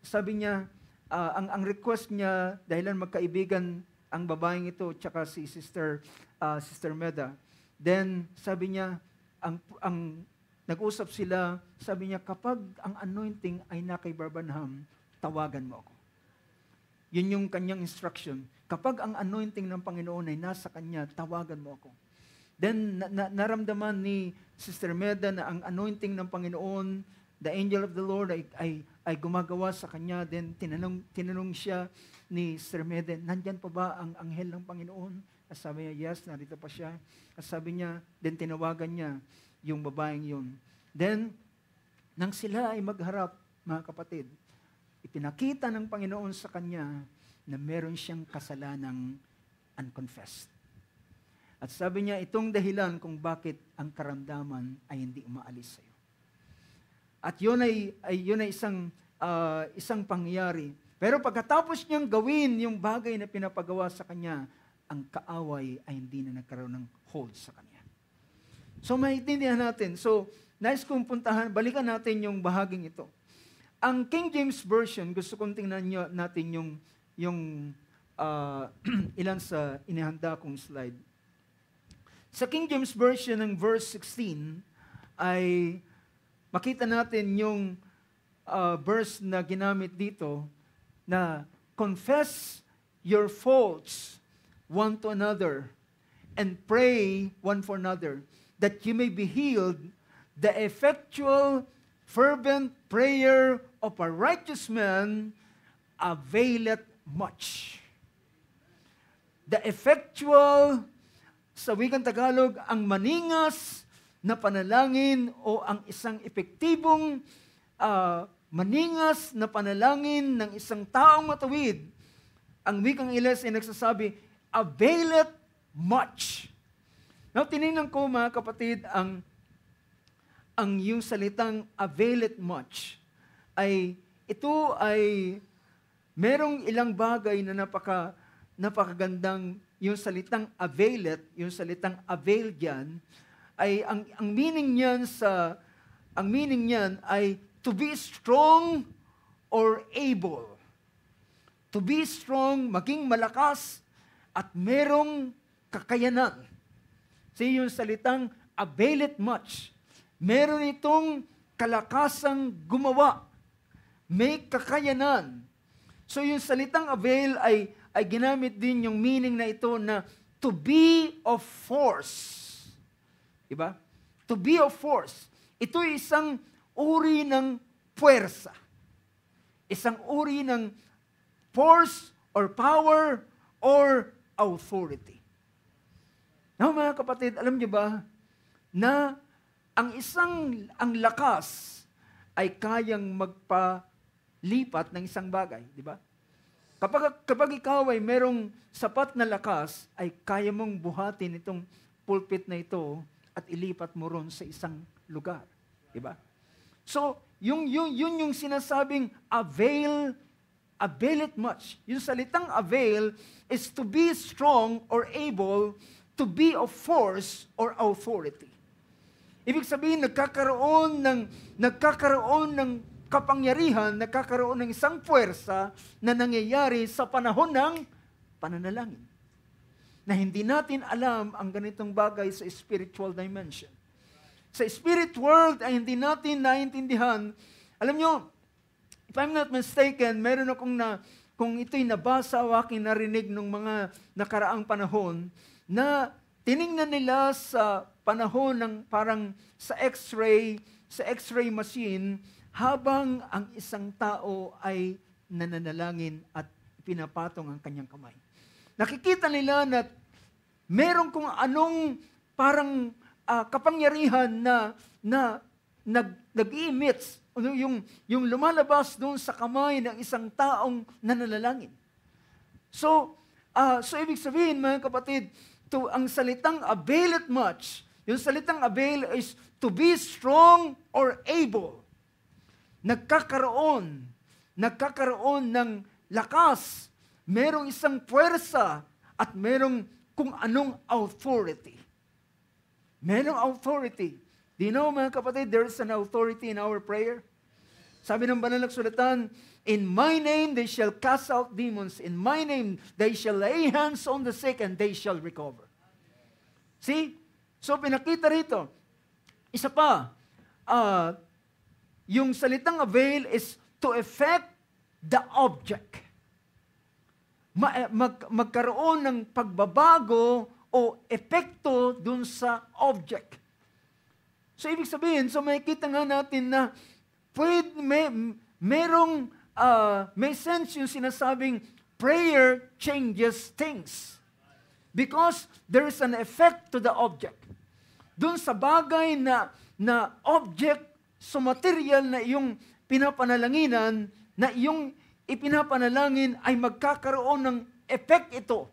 [SPEAKER 1] sabi niya, ang request niya, dahilan magkaibigan ang babaeng ito tsaka si Sister Meda. Then sabi niya, ang nag-usap sila, sabi niya, kapag ang anointing ay na kay Barbanam, tawagan mo ako. Yun yung kanyang instruction. Kapag ang anointing ng Panginoon ay nasa kanya, tawagan mo ako. Then naramdaman ni Sister Meda na ang anointing ng Panginoon, the angel of the Lord ay gumagawa sa kanya. Then tinanong siya ni Sister Meda, nandyan pa ba ang anghel ng Panginoon? Sabi niya, yes, narito pa siya. Sabi niya, then tinawagan niya yung babaeng yun. Then, nang sila ay magharap, mga kapatid, ipinakita ng Panginoon sa kanya na meron siyang kasalanang unconfessed. At sabi niya, itong dahilan kung bakit ang karamdaman ay hindi umaalis sa iyo. At yun ay isang pangyayari. Pero pagkatapos niyang gawin yung bagay na pinapagawa sa kanya, ang kaaway ay hindi na nagkaroon ng hold sa kanya. So maintindihan natin. So, nais kong balikan natin yung bahaging ito. Ang King James Version, gusto kong tingnan natin yung ilan sa inihanda kong slide. Sa King James Version ng verse 16, ay makita natin yung verse na ginamit dito na confess your faults one to another and pray one for another, that you may be healed. The effectual, fervent prayer of a righteous man availeth much. The effectual, sa wikang Tagalog, ang maningas na panalangin o ang isang epektibong maningas na panalangin ng isang taong matuwid. Ang wikang Ingles ay nagsasabi, availeth much. Now, tinignan ko mga kapatid, ang yung salitang availeth much, ito ay merong ilang bagay na napakagandang yung salitang availeth, yung salitang avail diyan, ay ang meaning niyan ay to be strong or able. To be strong, maging malakas, at merong kakayanan. Yung salitang availeth much. Meron itong kalakasang gumawa. May kakayanan. So yung salitang avail ay ginamit din yung meaning na ito na to be of force. Diba? To be of force. Ito ay isang uri ng puwersa. Isang uri ng force or power or authority. Now mga kapatid, alam niyo ba na ang lakas ay kayang magpalipat ng isang bagay, di ba? Kapag ikaw ay merong sapat na lakas, ay kaya mong buhatin itong pulpit na ito at ilipat mo ron sa isang lugar, di ba? So, yun yung sinasabing availeth much. Yung salitang avail is to be strong or able to be of force or authority. Ibig sabihin, nagkakaroon ng kapangyarihan, nagkakaroon ng isang puwersa na nangyayari sa panahon ng pananalangin. Na hindi natin alam ang ganitong bagay sa spiritual dimension. Sa spirit world ay hindi natin naiintindihan. Alam nyo, if I'm not mistaken, meron akong kung ito'y nabasa o aking narinig ng mga nakaraang panahon, na tiningnan nila sa panahon ng parang sa x-ray machine, habang ang isang tao ay nananalangin at pinapatong ang kanyang kamay. Nakikita nila na meron kung anong parang kapangyarihan na nag-emits, yung lumalabas doon sa kamay ng isang taong nananalangin. So ibig sabihin, mga kapatid, ang salitang avail it much, yung salitang avail is to be strong or able. Nagkakaroon ng lakas, merong isang puwersa, at merong kung anong authority. Merong authority. Do you know, mga kapatid, there is an authority in our prayer? Sabi ng banal na kasulatan, in my name they shall cast out demons. In my name they shall lay hands on the sick and they shall recover. See? So pinakita rito. Isa pa, yung salitang avail is to effect the object. Magkaroon ng pagbabago o epekto dun sa object. So ibig sabihin, makikita nga natin na may sense yung sinasabing prayer changes things. Because there is an effect to the object. Doon sa bagay na object, so material na iyong pinapanalanginan, na iyong ipinapanalangin ay magkakaroon ng effect ito.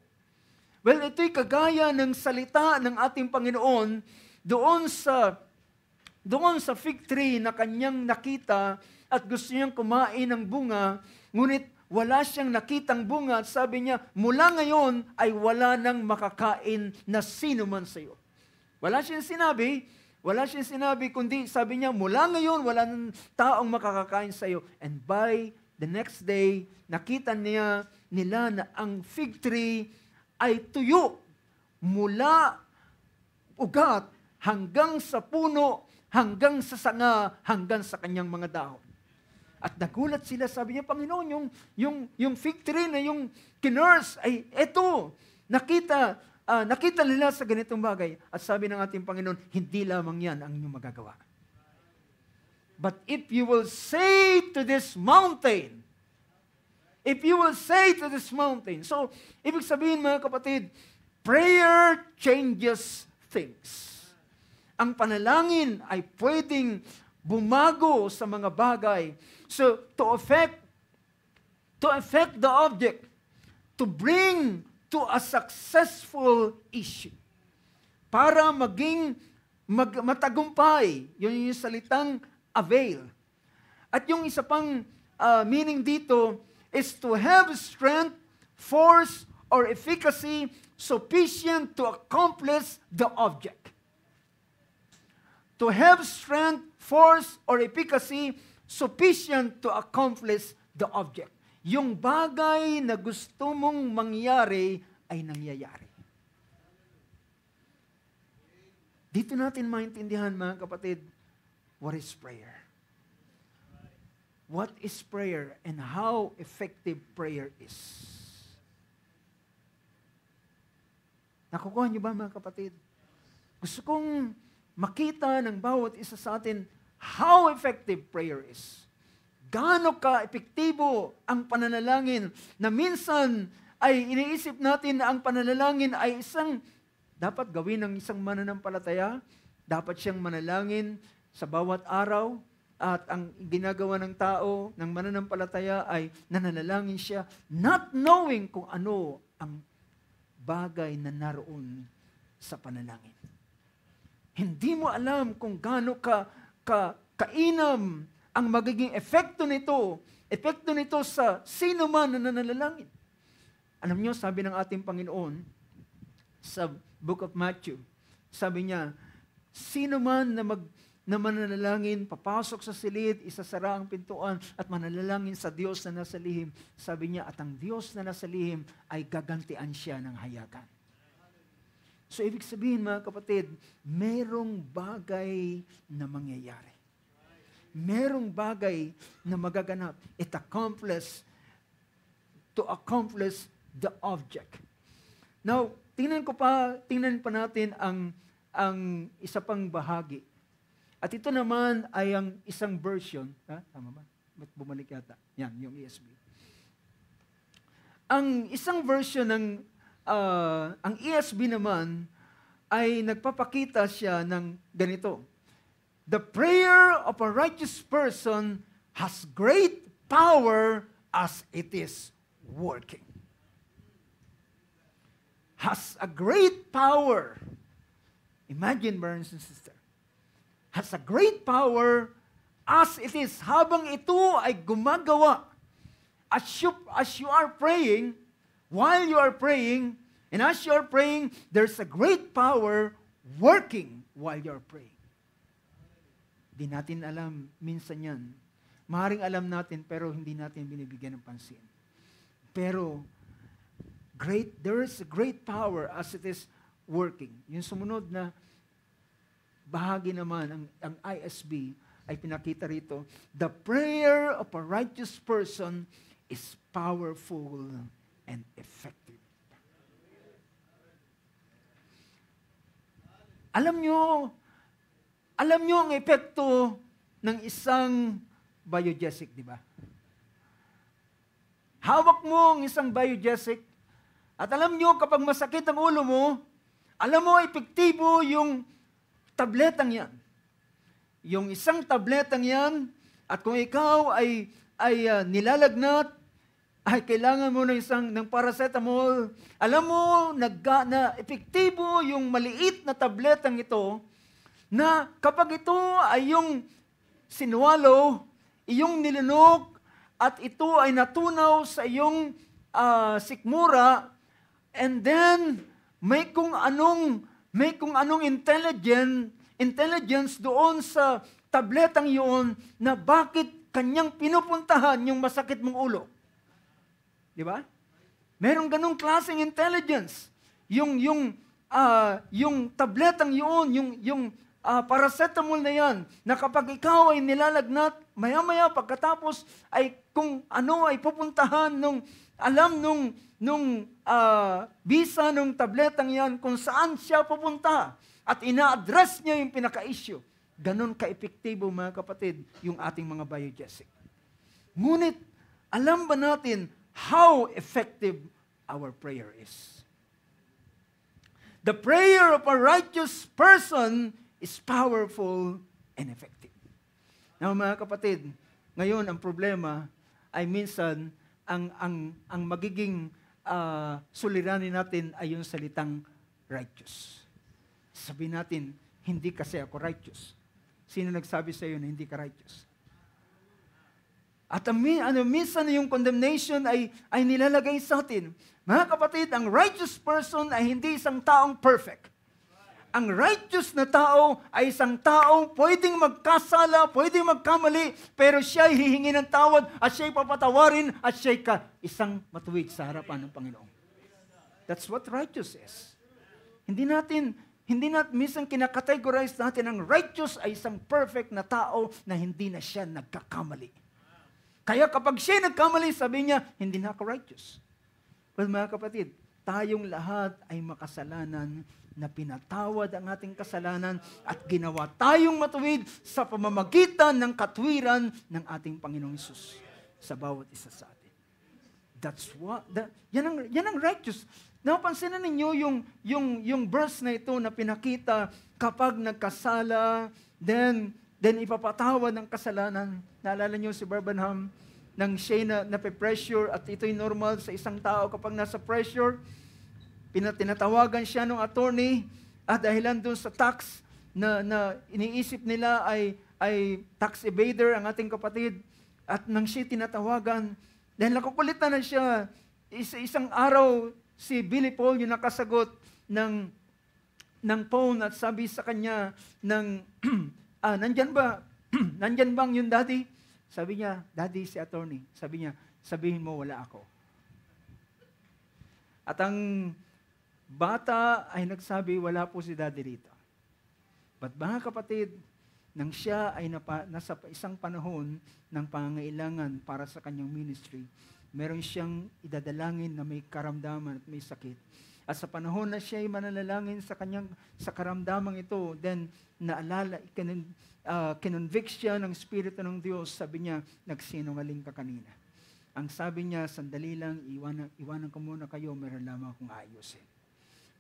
[SPEAKER 1] Well, ito'y kagaya ng salita ng ating Panginoon doon sa fig tree na kanyang nakita at gusto niyang kumain ng bunga, ngunit wala siyang nakitang bunga at sabi niya, mula ngayon ay wala nang makakain na sino man sa iyo. Wala siyang sinabi, kundi sabi niya, mula ngayon wala nang taong makakakain sa iyo. And by the next day, nakita nila na ang fig tree ay tuyo mula ugat hanggang sa puno, hanggang sa sanga, hanggang sa kanyang mga dahon. At nagulat sila, sabi niya, Panginoon, yung fig tree na yung kinurse, ay eto, nakita nila sa ganitong bagay. At sabi ng ating Panginoon, hindi lamang yan ang inyong magagawa. But if you will say to this mountain, so, ibig sabihin, mga kapatid, prayer changes things. Ang panalangin ay pwedeng bumago sa mga bagay. So, to affect the object, to bring to a successful issue. Para matagumpay, yun yung salitang avail. At yung isa pang meaning dito is to have strength, force, or efficacy sufficient to accomplish the object. To have strength, force, or efficacy sufficient to accomplish the object. Yung bagay na gusto mong mangyari ay nangyayari. Dito natin maintindihan, mga kapatid, what is prayer? What is prayer and how effective prayer is? Nakukuha niyo ba, mga kapatid? Gusto kong makita ng bawat isa sa atin how effective prayer is. Gaano ka-epektibo ang pananalangin na minsan ay iniisip natin na ang pananalangin ay dapat gawin ng isang mananampalataya, dapat siyang manalangin sa bawat araw, at ang ginagawa ng tao, ng mananampalataya ay nananalangin siya, not knowing kung ano ang bagay na naroon sa panalangin. Hindi mo alam kung gaano kainam ang magiging epekto nito sa sino man na nananalangin. Alam niyo, sabi ng ating Panginoon sa Book of Matthew, sabi niya, Sino man na mananalangin, papasok sa silid, isasara ang pintuan, at mananalangin sa Diyos na nasa lihim, sabi niya, at ang Diyos na nasa lihim ay gagantian siya ng hayagan. So, ibig sabihin, mga kapatid, merong bagay na mangyayari. Merong bagay na magaganap. To accomplish the object. Now, tingnan pa natin ang isa pang bahagi. At ito naman ay ang isang version. Tama ba? Ba't bumalik yata? Yan, yung ESV. Ang isang version ang ESV naman ay nagpapakita siya ng ganito. The prayer of a righteous person has great power as it is working. Has a great power. Imagine, brothers and sisters. Has a great power as it is. Habang ito ay gumagawa. As you are praying, while you are praying, and as you are praying, there's a great power working while you are praying. Di natin alam minsan yan. Maaaring alam natin pero hindi natin binibigyan ng pansin. Pero there is a great power as it is working. Yung sumunod na bahagi naman, ang ISB ay pinakita rito, the prayer of a righteous person is powerful and effective. Alam nyo ang epekto ng isang biogesic, di ba? Hawak mo ang isang biogesic, at alam nyo, kapag masakit ang ulo mo, alam mo, epektibo yung tabletang yan. Yung isang tabletang yan, at kung ikaw ay nilalagnat, ay kailangan mo ng paracetamol, alam mo, na epektibo yung maliit na tabletang ito, na kapag ito ay yung sinwalo, iyong nilunok, at ito ay natunaw sa iyong sikmura, and then may kung anong intelligence doon sa tabletang yun na bakit kanyang pinupuntahan yung masakit mong ulo. Di ba? Merong ganong klaseng intelligence. Yung tabletang yun, yung paracetamol na yan, na kapag ikaw ay nilalagnat, maya-maya pagkatapos ay kung ano ay pupuntahan nung bisa nung tabletang yan kung saan siya pupunta at ina-address niya yung pinaka-issue. Ganon ka-epektibo, mga kapatid, yung ating mga biogesic. Ngunit, alam ba natin how effective our prayer is? The prayer of a righteous person is powerful and effective. Now, mga kapatid, ngayon ang problema ay minsan ang magiging suliranin natin ay yung salitang righteous. Sabihin natin, hindi kasi ako righteous. Sino nagsabi sa iyo na hindi ka righteous? At minsan yung condemnation ay nilalagay sa atin. Mga kapatid, ang righteous person ay hindi isang taong perfect. Ang righteous na tao ay isang taong pwedeng magkasala, pwedeng magkamali, pero siya ay hihingi ng tawad at siya ay papatawarin at siya ay isang matuwid sa harapan ng Panginoon. That's what righteous is. Hindi natin minsan kinakategorize natin ang righteous ay isang perfect na tao na hindi na siya nagkakamali. Kaya kapag siya nagkamali, sabi niya, hindi na ako righteous. Well, mga kapatid, tayong lahat ay makasalanan na pinatawad ang ating kasalanan at ginawa tayong matuwid sa pamamagitan ng katwiran ng ating Panginoong Hesus sa bawat isa sa atin. Yan ang righteous. Napansin na ninyo yung verse na ito na pinakita kapag nagkasala, then ipapatawad ng kasalanan. Naalala niyo si Barbanham nang siya na-pressure at ito'y normal sa isang tao kapag nasa pressure, tinatawagan siya ng attorney at dahilan doon sa tax na iniisip nila ay tax evader ang ating kapatid at nang siya tinatawagan, dahil nakukulitan na siya, isang araw si Billy Paul yung nakasagot ng ng phone at sabi sa kanya nandyan ba? Nandyan bang yung daddy? Sabi niya, daddy si attorney. Sabi niya, sabihin mo wala ako. At ang bata ay nagsabi, wala po si daddy rito. But mga kapatid, nang siya ay nasa isang panahon ng pangangailangan para sa kanyang ministry, meron siyang idadalangin na may karamdaman at may sakit. At sa panahon na siya ay mananalangin sa karamdamang ito, then naalala, kinonvict siya ng Espiritu ng Diyos, sabi niya, nagsinungaling ka kanina. Ang sabi niya, sandali lang, iwanan ko muna kayo, meron lamang akong ayusin.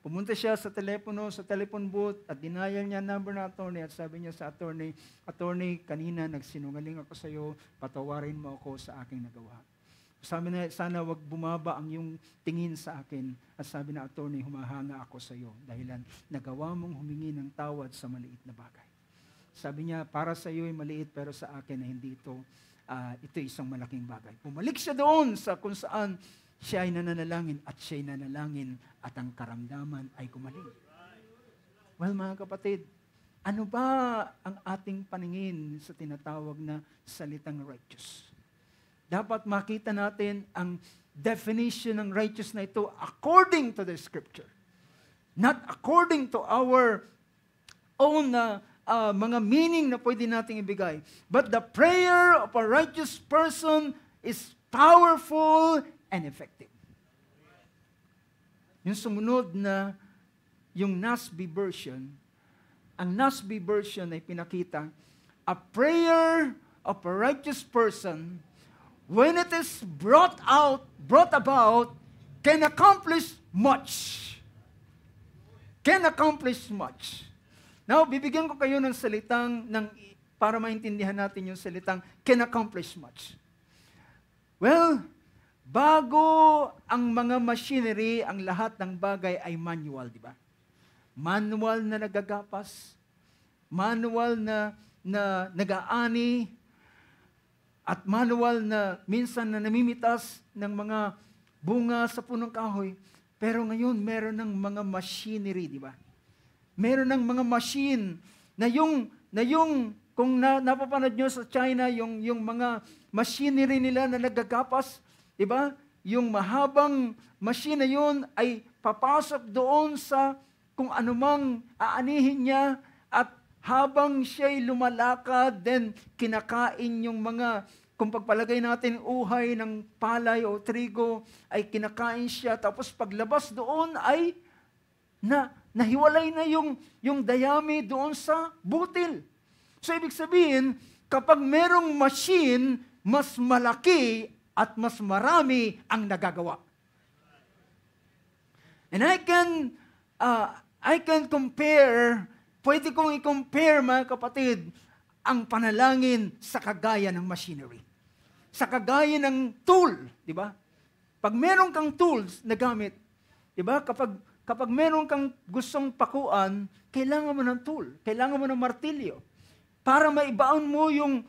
[SPEAKER 1] Pumunta siya sa telephone booth at denial niya number ng attorney at sabi niya sa attorney, attorney, kanina nagsinungaling ako sa iyo, patawarin mo ako sa aking nagawa. Sabi na, sana wag bumaba ang iyong tingin sa akin. At sabi na attorney, humahanga ako sa iyo dahilan nagawa mong humingi ng tawad sa maliit na bagay. Sabi niya, para sa iyo ay maliit pero sa akin ay hindi ito. Ito isang malaking bagay. Pumalik siya doon sa kung saan siya ay nananalangin at siya ay nanalangin at ang karamdaman ay gumaling. Well, mga kapatid, ano ba ang ating paningin sa tinatawag na salitang righteous? Dapat makita natin ang definition ng righteous na ito according to the Scripture. Not according to our own mga meaning na pwede nating ibigay. But the prayer of a righteous person is powerful and effective. Yung sumunod na yung NASB version, ang NASB version ay pinakita, a prayer of a righteous person, when it is brought about, can accomplish much. Can accomplish much. Now, bibigyan ko kayo ng salitang, para maintindihan natin yung salitang, can accomplish much. Well, bago ang mga machinery, ang lahat ng bagay ay manual, di ba? Manual na nagagapas, manual na nag-aani, at manual na minsan na namimitas ng mga bunga sa punong kahoy. Pero ngayon, meron ng mga machinery, di ba? Meron ng mga machine na yung kung napapanood nyo sa China, yung mga machinery nila na nagagapas, di ba? Yung mahabang machine na yun ay papasok doon sa kung anumang aanihin niya at habang siya'y lumalakad, then kinakain yung mga, kung pagpalagay natin uhay ng palay o trigo, ay kinakain siya. Tapos paglabas doon ay nahiwalay na yung dayami doon sa butil. So ibig sabihin, kapag merong machine, mas malaki at mas marami ang nagagawa. And I can compare, pwede kong i-compare mga kapatid, ang panalangin sa kagaya ng machinery. Sa kagaya ng tool, di ba? Pag meron kang tools na gamit, di ba? Kapag meron kang gustong pakuan, kailangan mo ng tool, kailangan mo ng martilyo para maibaon mo yung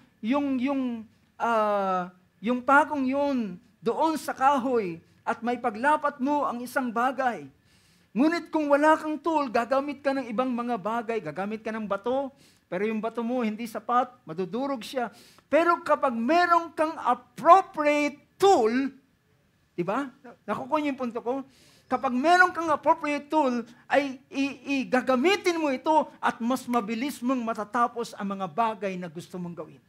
[SPEAKER 1] pakong yun doon sa kahoy at may paglapat mo ang isang bagay. Ngunit kung wala kang tool, gagamit ka ng ibang mga bagay, gagamit ka ng bato, pero yung bato mo hindi sapat, madudurog siya. Pero kapag meron kang appropriate tool, di ba? Nakukuha niyo yung punto ko? Kapag meron kang appropriate tool, ay gagamitin mo ito at mas mabilis mong matatapos ang mga bagay na gusto mong gawin.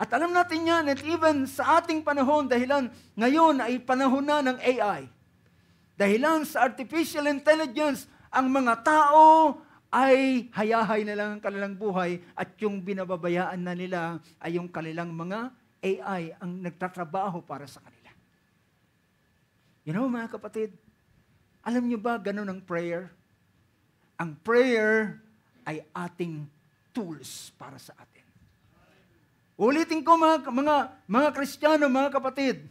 [SPEAKER 1] At alam natin yan, at even sa ating panahon, dahilan ngayon ay panahon na ng AI. Dahilan sa artificial intelligence, ang mga tao ay hayahay na lang ang kanilang buhay at yung binababayaan na nila ay yung kanilang mga AI ang nagtatrabaho para sa kanila. You know, mga kapatid, alam nyo ba ganun ang prayer? Ang prayer ay ating tools para sa atin. Ulitin ko mga Kristiyano, mga kapatid,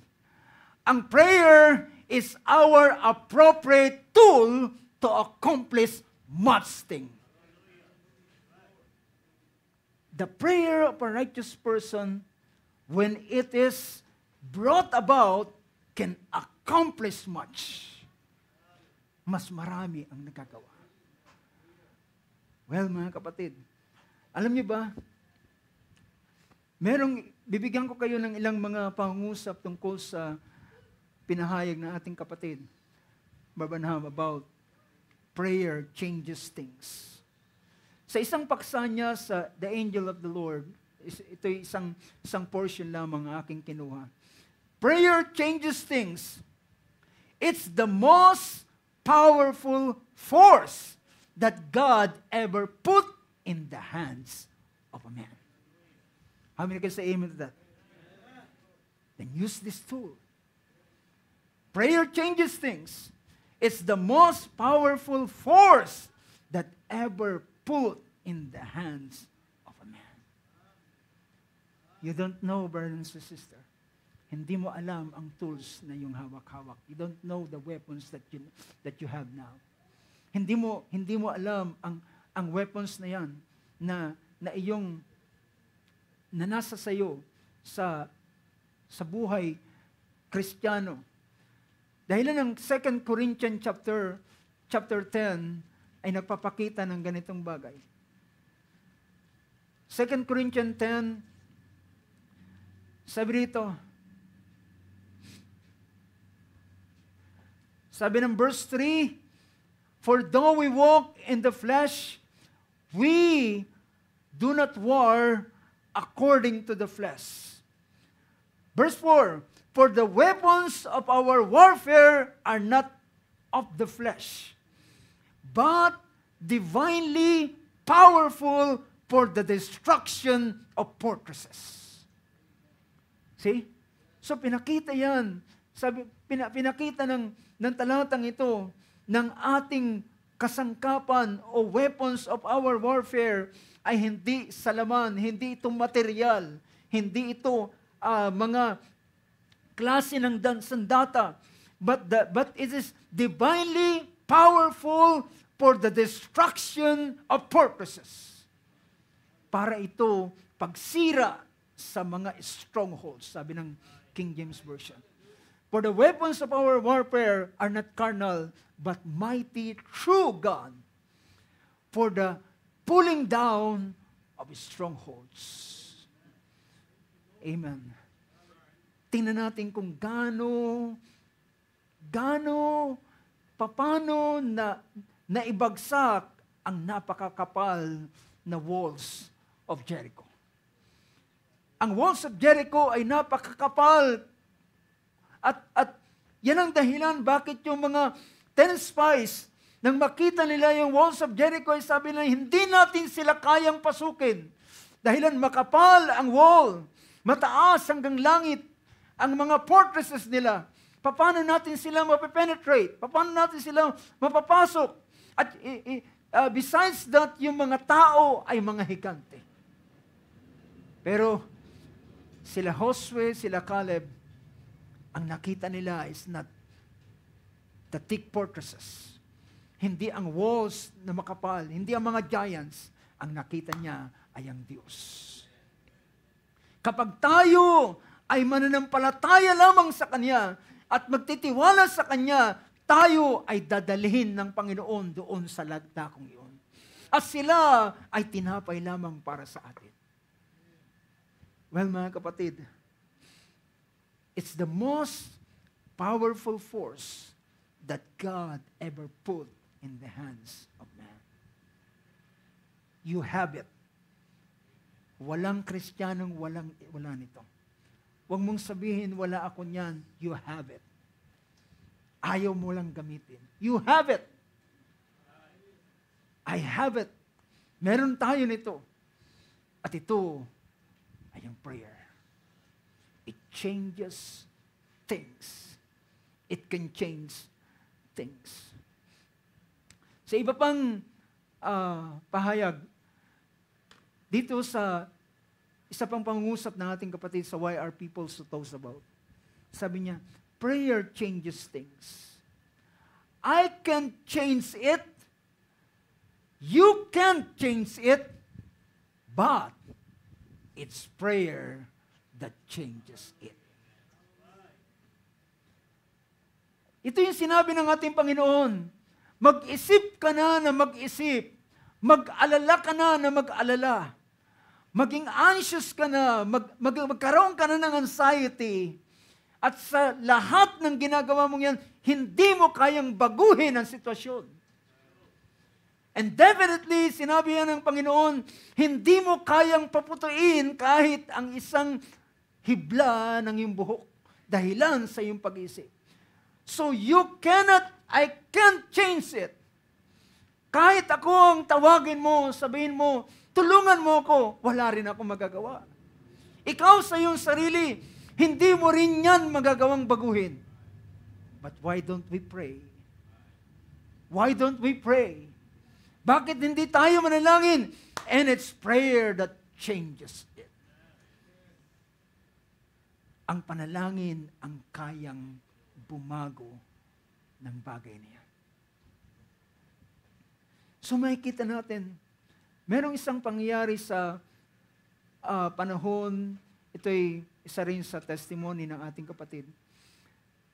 [SPEAKER 1] ang prayer is our appropriate tool to accomplish much thing. The prayer of a righteous person, when it is brought about, can accomplish much. Mas marami ang nagagawa. Well, mga kapatid, alam niyo ba, bibigyan ko kayo ng ilang mga pangungusap tungkol sa pinahayag ng ating kapatid, Barbanham, about prayer changes things. Sa isang paksa niya sa The Angel of the Lord, ito isang portion lamang aking kinuha. Prayer changes things. It's the most powerful force that God ever put in the hands of a man. How many can say amen to that? Then use this tool. Prayer changes things. It's the most powerful force that ever put in the hands of a man. You don't know, brothers and sisters. Hindi mo alam ang tools na yung hawak-hawak. You don't know the weapons that you have now. Hindi mo alam ang weapons na yan na nasa sayo sa buhay Kristiyano. Dahil ng 2 Corinthians chapter 10 ay nagpapakita ng ganitong bagay. 2 Corinthians 10, sabi dito, sabi ng verse 3, for though we walk in the flesh, we do not war according to the flesh. Verse 4, for the weapons of our warfare are not of the flesh, but divinely powerful for the destruction of fortresses. See? So pinakita yan. Pinakita ng talatang ito ng ating kasangkapan o weapons of our warfare ay hindi sa laman, hindi ito material, hindi ito mga klase ng sandata, but it is divinely powerful for the destruction of purposes. Para ito pagsira sa mga strongholds, sabi ng King James Version. For the weapons of our warfare are not carnal, but mighty through God for the pulling down of strongholds. Amen. Tingnan natin kung paano na ibagsak ang napakakapal na walls of Jericho. Ang walls of Jericho ay napakakapal. At yan ang dahilan bakit yung mga 10 spies, nang makita nila yung walls of Jericho, ay sabi nila, hindi natin sila kayang pasukin. Dahilan makapal ang wall, mataas hanggang langit, ang mga fortresses nila. Paano natin sila mapepenetrate? Paano natin sila mapapasok? At besides that, yung mga tao ay mga higante. Pero sila Josue, sila Caleb, ang nakita nila is not the thick fortresses. Hindi ang walls na makapal, hindi ang mga giants. Ang nakita niya ay ang Diyos. Kapag tayo ay mananampalataya lamang sa Kanya at magtitiwala sa Kanya, tayo ay dadalhin ng Panginoon doon sa lagdakong iyon. At sila ay tinapay lamang para sa atin. Well, mga kapatid, it's the most powerful force that God ever put in the hands of man. You have it. Walang Kristiyanong wala nito. Huwag mong sabihin, wala ako niyan. You have it. Ayaw mo lang gamitin. You have it. I have it. Meron tayo nito. At ito ay ang prayer. It changes things. It can change things. Sa iba pang pahayag, dito sa isa pang pangungusap ng ating kapatid sa Why Are People So Talks About, sabi niya, prayer changes things. I can't change it. You can't change it. But it's prayer that changes it. Ito yung sinabi ng ating Panginoon. Mag-isip ka na mag-isip. Mag-alala ka na mag-alala. Maging anxious ka na, magkaroon ka na ng anxiety. At sa lahat ng ginagawa mong yan, hindi mo kayang baguhin ang sitwasyon. And definitely, sinabi yan ng Panginoon, hindi mo kayang paputuin kahit ang isang hibla ng iyong buhok. Dahilan sa iyong pag-isip. So I can't change it. Kahit ako ang tawagin mo, sabihin mo, tulungan mo ako, wala rin ako magagawa. Ikaw sa iyong sarili, hindi mo rin yan magagawang baguhin. But why don't we pray? Why don't we pray? Bakit hindi tayo manalangin? And it's prayer that changes it. Ang panalangin ang kayang bumago ng bagay niya. So makikita natin, merong isang pangyayari sa panahon, ito'y isa rin sa testimony ng ating kapatid.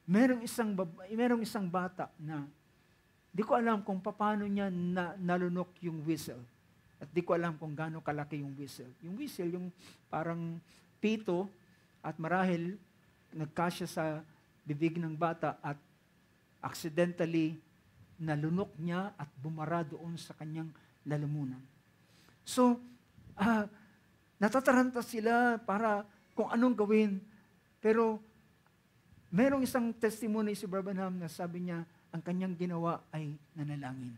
[SPEAKER 1] Merong isang bata na di ko alam kung paano niya nalunok yung whistle. At di ko alam kung gaano kalaki yung whistle. Yung whistle, yung parang pito, at marahil nagkasya sa bibig ng bata at accidentally nalunok niya at bumara doon sa kanyang lalamunan. So, natataranta sila para kung anong gawin. Pero, merong isang testimony si Brother Branham na sabi niya, ang kanyang ginawa ay nanalangin.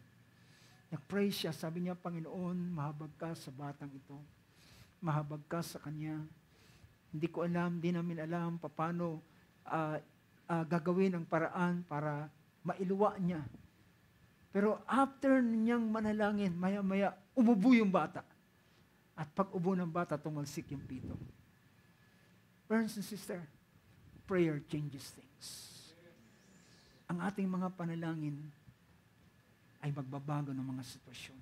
[SPEAKER 1] Nag-pray siya, sabi niya, Panginoon, mahabag ka sa batang ito. Mahabag ka sa kanya. Hindi ko alam, di namin alam paano gagawin ang paraan para mailuwa niya. Pero after niyang manalangin, maya-maya, umubo yung bata. At pag ubo ng bata, tumalsik yung pito. Brothers and sisters, prayer changes things. Ang ating mga panalangin ay magbabago ng mga sitwasyon.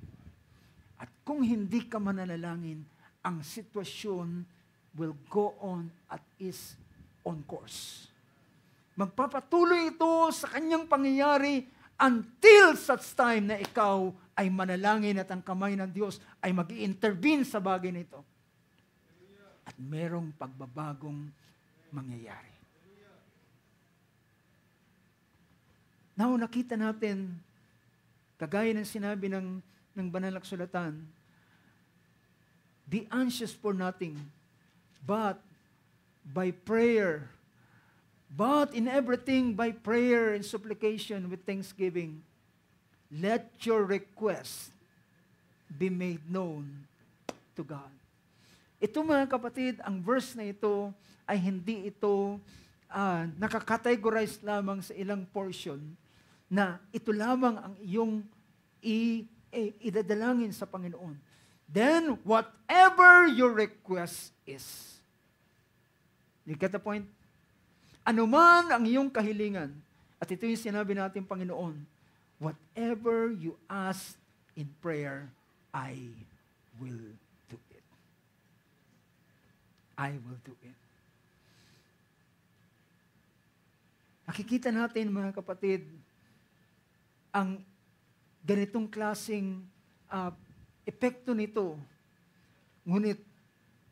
[SPEAKER 1] At kung hindi ka mananalangin, ang sitwasyon will go on at is on course. Magpapatuloy ito sa kanyang pangyayari until such time na ikaw ay manalangin at ang kamay ng Diyos ay mag-i-intervene sa bagay nito. At merong pagbabagong mangyayari. Now, nakita natin, kagaya ng sinabi ng banal na kasulatan, be anxious for nothing, but in everything by prayer and supplication with thanksgiving, let your request be made known to God. Ito mga kapatid, ang verse na ito ay hindi ito nakakategorize lamang sa ilang portion na ito lamang ang iyong idadalangin sa Panginoon. Then, whatever your request is. You get the point? Ano man ang iyong kahilingan, at ito yung sinabi natin, Panginoon, whatever you ask in prayer, I will do it. I will do it. Nakikita natin, mga kapatid, ang ganitong klaseng epekto nito. Ngunit,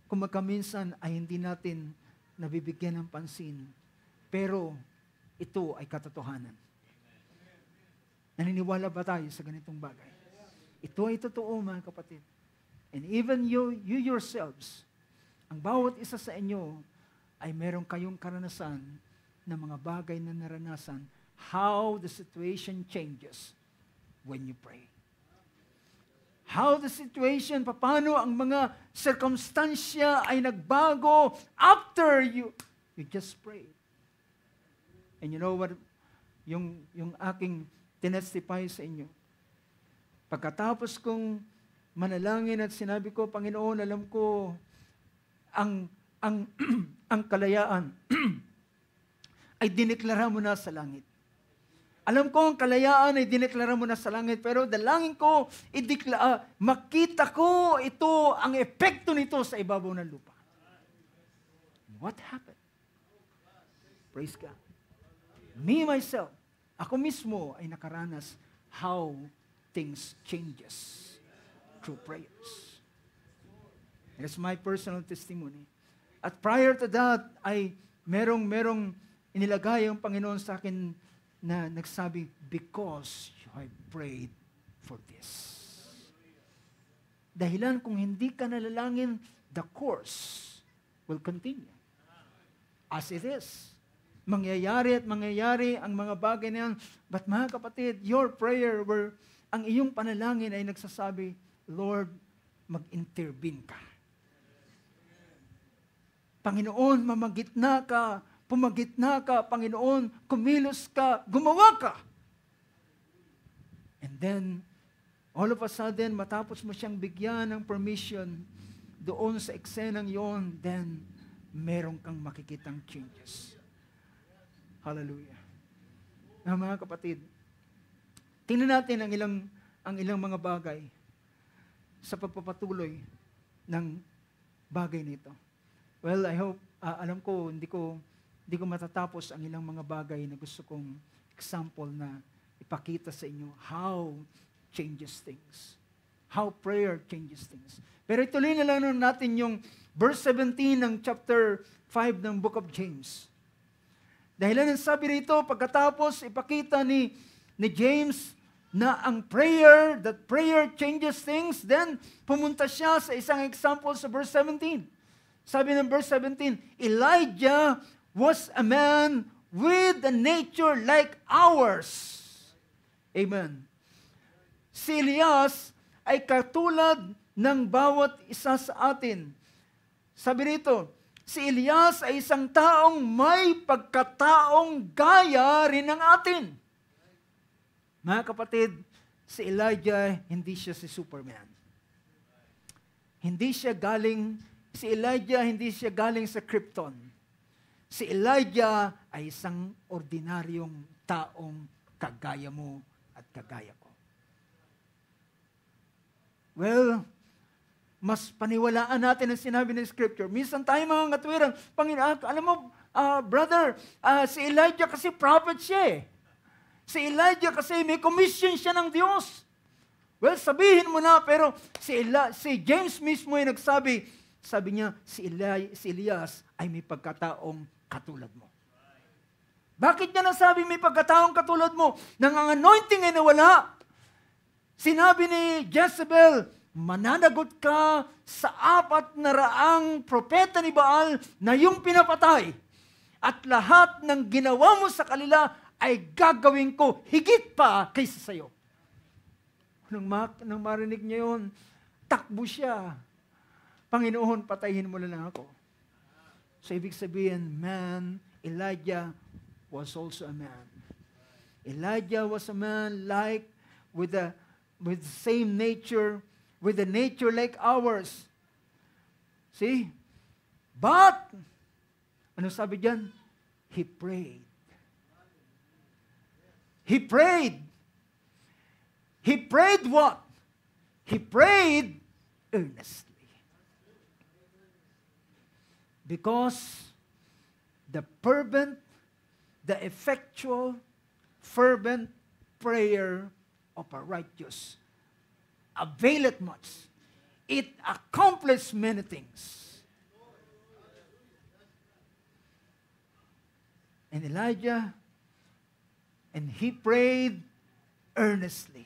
[SPEAKER 1] kung magkaminsan ay hindi natin nabibigyan ng pansin, pero ito ay katotohanan. Naniniwala ba tayo sa ganitong bagay? Ito ay totoo, mga kapatid. And even you yourselves, ang bawat isa sa inyo ay meron kayong karanasan ng mga bagay na naranasan, how the situation changes when you pray. How the situation, paano ang mga circumstansya ay nagbago after you just pray. And you know what, yung aking tinestify sa inyo, pagkatapos kong manalangin at sinabi ko, Panginoon, alam ko, ang kalayaan ay dineklara mo na sa langit. Alam ko ang kalayaan ay dineklara mo na sa langit, pero dalangin ko, makita ko ito, ang epekto nito sa ibabaw ng lupa. What happened? Praise God. Me, myself, ako mismo ay nakaranas how things changes through prayers. That's my personal testimony. At prior to that, ay merong inilagay ang Panginoon sa akin na nagsabi, because you have prayed for this. Dahilan kung hindi ka nalalangin, the course will continue. As it is. Mangyayari at mangyayari ang mga bagay na yan. But mga kapatid, your prayer ang iyong panalangin ay nagsasabi, Lord, mag-intervene ka. Panginoon, mamagitna ka, pumagitna ka, Panginoon, kumilos ka, gumawa ka. And then, all of a sudden, matapos mo siyang bigyan ng permission doon sa eksenang yon, then, meron kang makikitang changes. Hallelujah. Na mga kapatid, tingnan natin ang ilang mga bagay sa pagpapatuloy ng bagay nito. Well, I hope, alam ko, hindi ko matatapos ang ilang mga bagay na gusto kong example na ipakita sa inyo how changes things. How prayer changes things. Pero ituloy na lang natin yung verse 17 ng chapter 5 ng book of James. Dahil ang sabi rito, pagkatapos ipakita ni James na that prayer changes things, then pumunta siya sa isang example sa verse 17. Sabi ng verse 17, Elijah was a man with a nature like ours. Amen. Si Elias ay katulad ng bawat isa sa atin. Sabi rito, si Elias ay isang taong may pagkataong gaya rin ng atin. Mga kapatid, si Elijah, hindi siya si Superman. Si Elijah hindi siya galing sa Krypton. Si Elijah ay isang ordinaryong taong kagaya mo at kagaya ko. Well, mas paniwalaan natin ang sinabi ng Scripture. Minsan tayo mga katwiran, Panginoon, alam mo, brother, si Elijah kasi prophet siya eh. Si Elijah kasi may commission siya ng Diyos. Well, sabihin mo na, pero si James mismo ay nagsabi, sabi niya, si Elias ay may pagkataong katulad mo. Bakit niya nasabi may pagkataong katulad mo? Nang ang anointing ay nawala, sinabi ni Jezebel, mananagot ka sa 400 propeta ni Baal na yung pinapatay. At lahat ng ginawa mo sa kanila ay gagawin ko higit pa kaysa sayo. Nang marinig niya yun, takbo siya. Panginoon, patayin mo na lang ako. So, ibig sabihin, Elijah was also a man. Elijah was a man with the same nature, with a nature like ours. See? But, ano sabi diyan? He prayed. He prayed. He prayed what? He prayed earnestly. Because the effectual, fervent prayer of a righteous availeth much. It accomplished many things. And Elijah, and he prayed earnestly.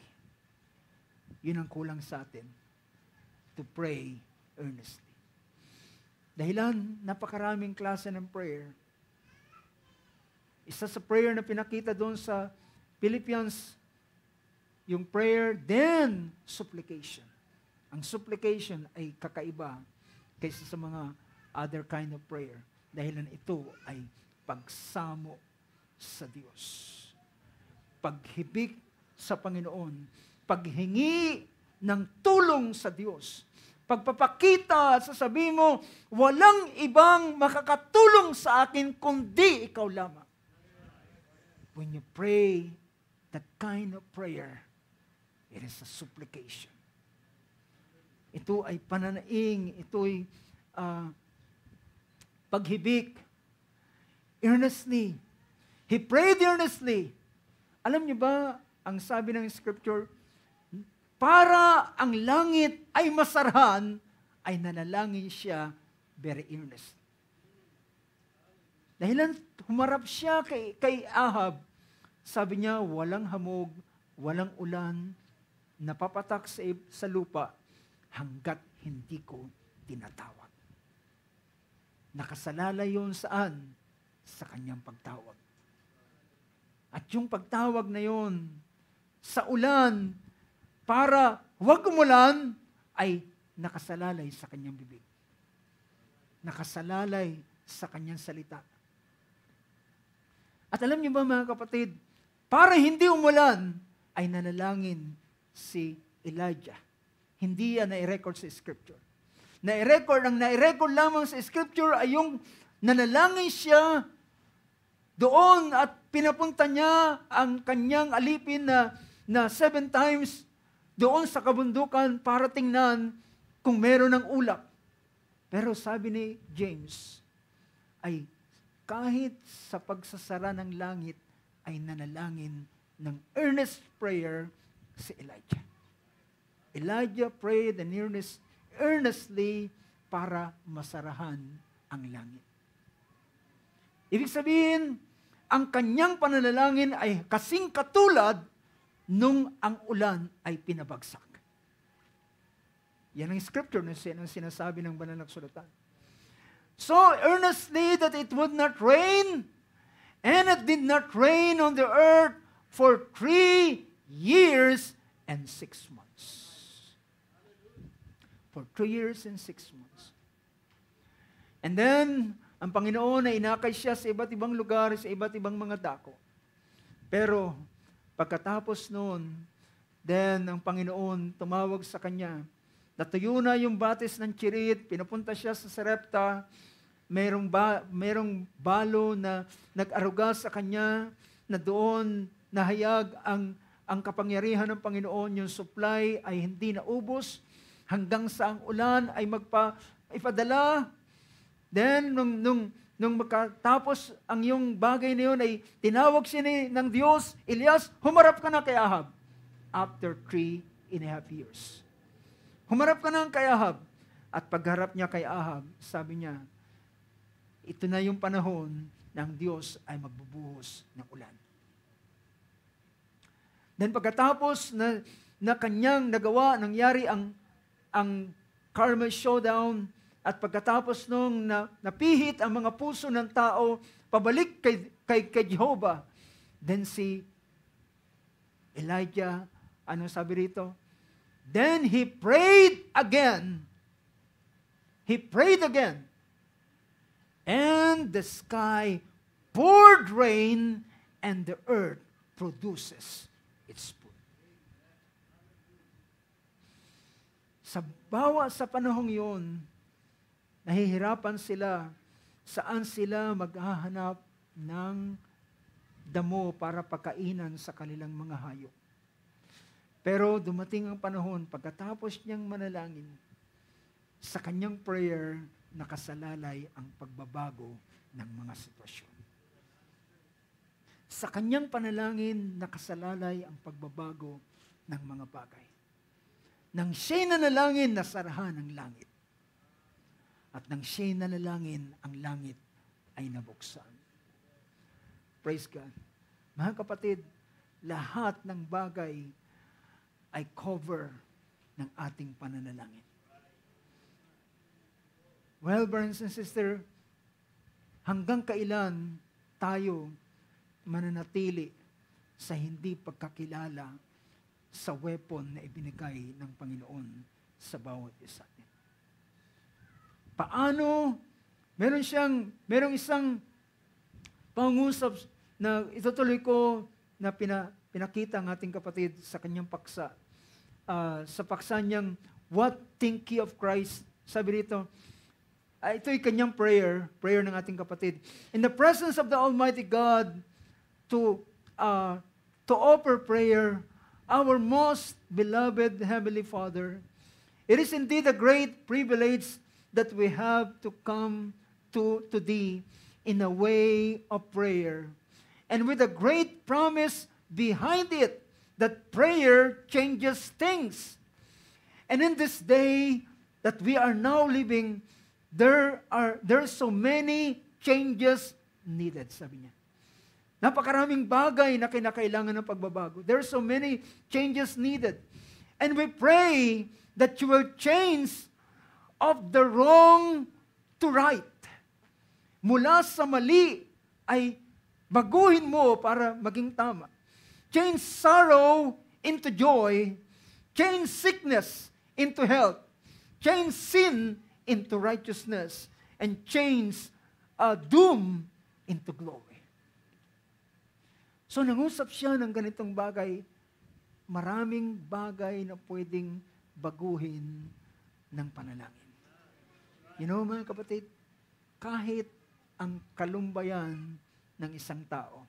[SPEAKER 1] Yun ang kulang sa atin, to pray earnestly. Dahilan, napakaraming klase ng prayer. Isa sa prayer na pinakita doon sa Philippians, yung prayer, then supplication. Ang supplication ay kakaiba kaysa sa mga other kind of prayer. Dahilan ito ay pagsamo sa Diyos. Paghibik sa Panginoon. Paghingi ng tulong sa Diyos. Pagpapakita, sasabihin mo, walang ibang makakatulong sa akin kundi ikaw lamang. When you pray that kind of prayer, it is a supplication. Ito ay pananaing, ito ay paghibik. Earnestly. He prayed earnestly. Alam niyo ba, ang sabi ng Scripture, para ang langit ay masarahan, ay nanalangin siya very earnest. Dahilan humarap siya kay Ahab, sabi niya, walang hamog, walang ulan, napapatak sa lupa, hanggat hindi ko tinatawag. Nakasalalay yun saan? Sa kanyang pagtawag. At yung pagtawag na yun, sa ulan, para huwag umulan, ay nakasalalay sa kanyang bibig. Nakasalalay sa kanyang salita. At alam niyo ba mga kapatid, para hindi umulan, ay nanalangin si Elijah. Hindi yan na-record sa Scripture. Nai-record lamang sa Scripture ay yung nanalangin siya doon at pinapunta niya ang kanyang alipin na 7 times doon sa kabundukan para tingnan kung meron ng ulap. Pero sabi ni James, ay kahit sa pagsasara ng langit ay nanalangin ng earnest prayer si Elijah. Elijah prayed and earnestly para masarahan ang langit. Ibig sabihin, ang kanyang pananalangin ay kasing katulad nung ang ulan ay pinabagsak. Yan ang scripture na sinasabi ng banal na kasulatan. So earnestly that it would not rain, and it did not rain on the earth for 3 years and 6 months. For 3 years and 6 months. And then, ang Panginoon ay inakay siya sa iba't ibang lugar, sa iba't ibang mga dako. Pero, pagkatapos noon, then ang Panginoon tumawag sa kanya. Natuyo na yung batis ng Cherit, pinapunta siya sa Sarepta, merong balo na nag-aruga sa kanya, na doon nahayag ang kapangyarihan ng Panginoon, yung supply ay hindi naubos, hanggang sa ang ulan ay ipadala. Then, nung makatapos ang yung bagay na yun, ay tinawag siya ng Diyos, Elias, humarap ka na kay Ahab. After 3.5 years. Humarap ka na kay Ahab. At pagharap niya kay Ahab, sabi niya, ito na yung panahon na ang Diyos ay magbubuhos ng ulan. Then pagkatapos na kanyang nagawa, nangyari ang Carmel Showdown, at pagkatapos nung napihit ang mga puso ng tao, pabalik kay Jehovah, then si Elijah, ano sabi rito? Then he prayed again. He prayed again. And the sky poured rain, and the earth produces its food. Sa panahong yun, nahihirapan sila saan sila maghahanap ng damo para pagkainan sa kanilang mga hayop. Pero dumating ang panahon, pagkatapos niyang manalangin, sa kanyang prayer, nakasalalay ang pagbabago ng mga sitwasyon. Sa kanyang panalangin, nakasalalay ang pagbabago ng mga bagay. Nang siya'y nanalangin, nasarahan ang langit. At nang siya'y nanalangin, ang langit ay nabuksan. Praise God. Mga kapatid, lahat ng bagay ay cover ng ating pananalangin. Well, brothers and sisters, hanggang kailan tayo mananatili sa hindi pagkakilala sa weapon na ibinigay ng Panginoon sa bawat isa? Paano? Merong isang pangusap na itutuloy ko na pinakita ng ating kapatid sa kanyang paksa. Sa paksa niyang, What Think Ye of Christ? Sabi rito, ito'y kanyang prayer ng ating kapatid. In the presence of the Almighty God, to offer prayer, our most beloved Heavenly Father, it is indeed a great privilege that we have to come to Thee in a way of prayer, and with a great promise behind it, that prayer changes things. And in this day that we are now living, there are so many changes needed, sabi niya. Napakaraming bagay na kinakailangan ng pagbabago. There are so many changes needed. And we pray that you will change of the wrong to right. Mula sa mali ay baguhin mo para maging tama. Change sorrow into joy. Change sickness into health. Change sin into righteousness. And change doom into glory. So nangusap siya ng ganitong bagay. Maraming bagay na pwedeng baguhin ng panalangin. You know, mga kapatid, kahit ang kalumbayan ng isang tao,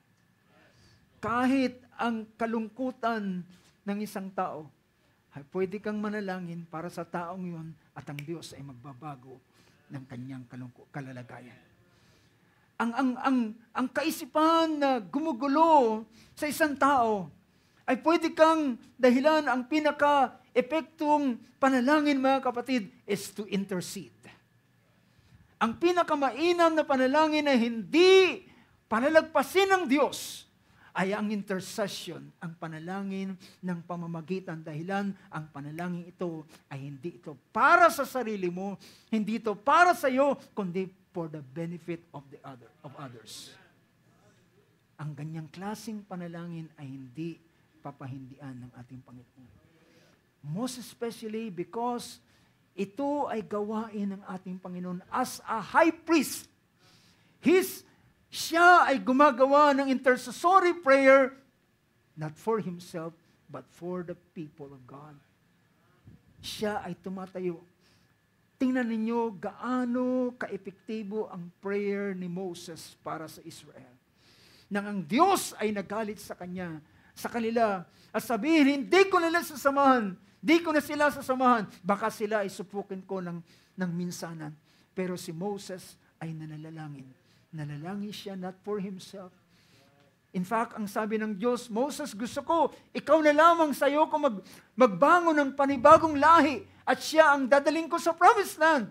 [SPEAKER 1] kahit ang kalungkutan ng isang tao, ay pwede kang manalangin para sa taong yun at ang Diyos ay magbabago ng kanyang kalalagayan. Ang kaisipan na gumugulo sa isang tao ay pwede kang dahilan, ang pinaka-epektong panalangin, mga kapatid, is to intercede. Ang pinakamainam na panalangin na hindi palalagpasin ng Diyos ay ang intercession, ang panalangin ng pamamagitan. Dahilan, ang panalangin ito ay hindi ito para sa sarili mo, hindi ito para sa iyo, kundi for the benefit of others. Ang ganyang klaseng panalangin ay hindi papahindian ng ating Panginoon. Most especially because ito ay gawain ng ating Panginoon as a high priest. Siya ay gumagawa ng intercessory prayer not for himself but for the people of God. Siya ay tumatayo. Tingnan ninyo gaano kaepektibo ang prayer ni Moses para sa Israel. Nang ang Diyos ay nagalit sa kanila, at sabihin, hindi ko nila sasamahan, di ko na sila sasamahan, baka sila ay supukin ko ng minsanan. Pero si Moses ay nanalangin. Nanalangin siya not for himself. In fact, ang sabi ng Diyos, Moses, gusto ko, ikaw na lamang sa iyo kung magbangon ng panibagong lahi at siya ang dadaling ko sa promised land.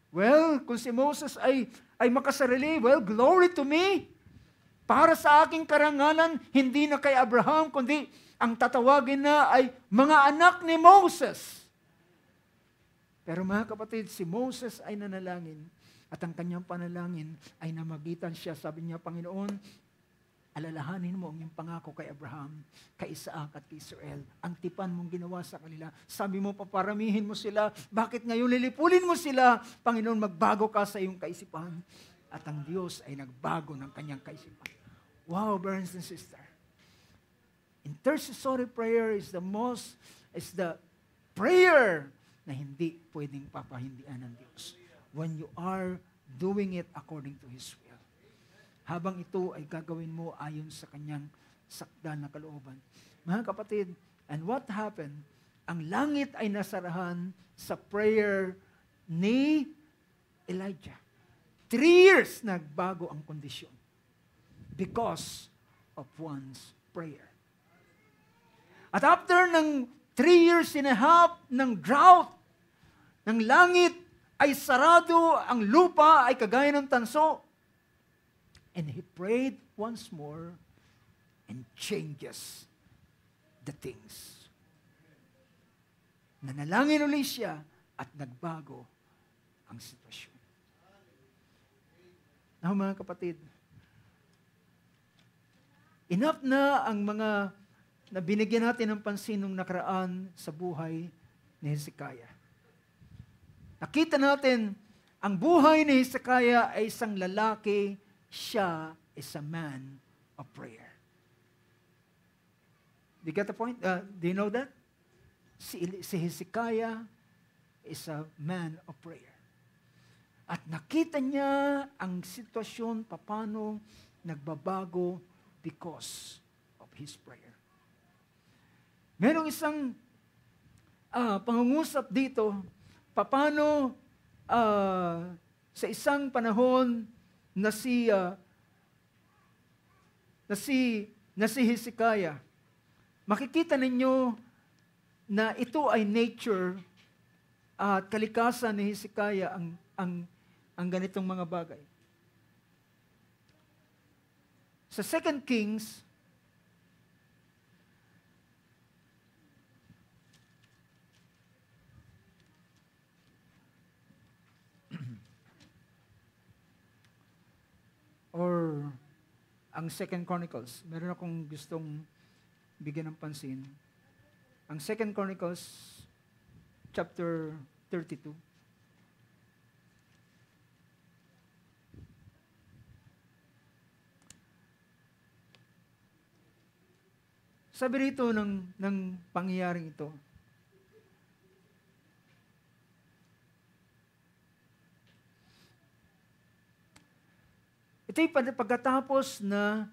[SPEAKER 1] Well, kung si Moses ay makasarili, well, glory to me. Para sa aking karangalan, hindi na kay Abraham, kundi ang tatawagin na ay mga anak ni Moses. Pero mga kapatid, si Moses ay nanalangin at ang kanyang panalangin ay namagitan siya. Sabi niya, Panginoon, alalahanin mo ang iyong pangako kay Abraham, kay Isaac at kay Israel. Ang tipan mong ginawa sa kanila. Sabi mo, paparamihin mo sila. Bakit ngayon lilipulin mo sila? Panginoon, magbago ka sa iyong kaisipan. At ang Diyos ay nagbago ng kanyang kaisipan. Wow, brothers and sisters. Intercessory prayer is the prayer na hindi pwedeng papahindian ng Diyos when you are doing it according to His will. Habang ito ay gagawin mo ayon sa kanyang sakdal na kalooban. Mga kapatid, and what happened? Ang langit ay nasarahan sa prayer ni Elijah. 3 years nagbago ang kondisyon because of one's prayer. At after ng 3 years and a half ng drought, ng langit ay sarado, ang lupa ay kagaya ng tanso. And he prayed once more and changes the things. Nanalangin ulit siya at nagbago ang sitwasyon. Now, mga kapatid, enough na ang mga na binigyan natin ng pansin nung nakaraan sa buhay ni Hezekiah. Nakita natin, ang buhay ni Hezekiah ay isang lalaki, siya is a man of prayer. Do you get the point? Do you know that? Si Hezekiah is a man of prayer. At nakita niya ang sitwasyon, paano nagbabago because of his prayer. Merong isang pangungusap dito, paano sa isang panahon na si Hezekiah makikita ninyo na ito ay nature at kalikasan ni Hezekiah ang ganitong mga bagay. Sa 2 Kings, or ang 2 Chronicles, meron akong gustong bigyan ng pansin. Ang 2 Chronicles, chapter 32. Sabi rito ng pangyayaring ito, ito'y pagkatapos na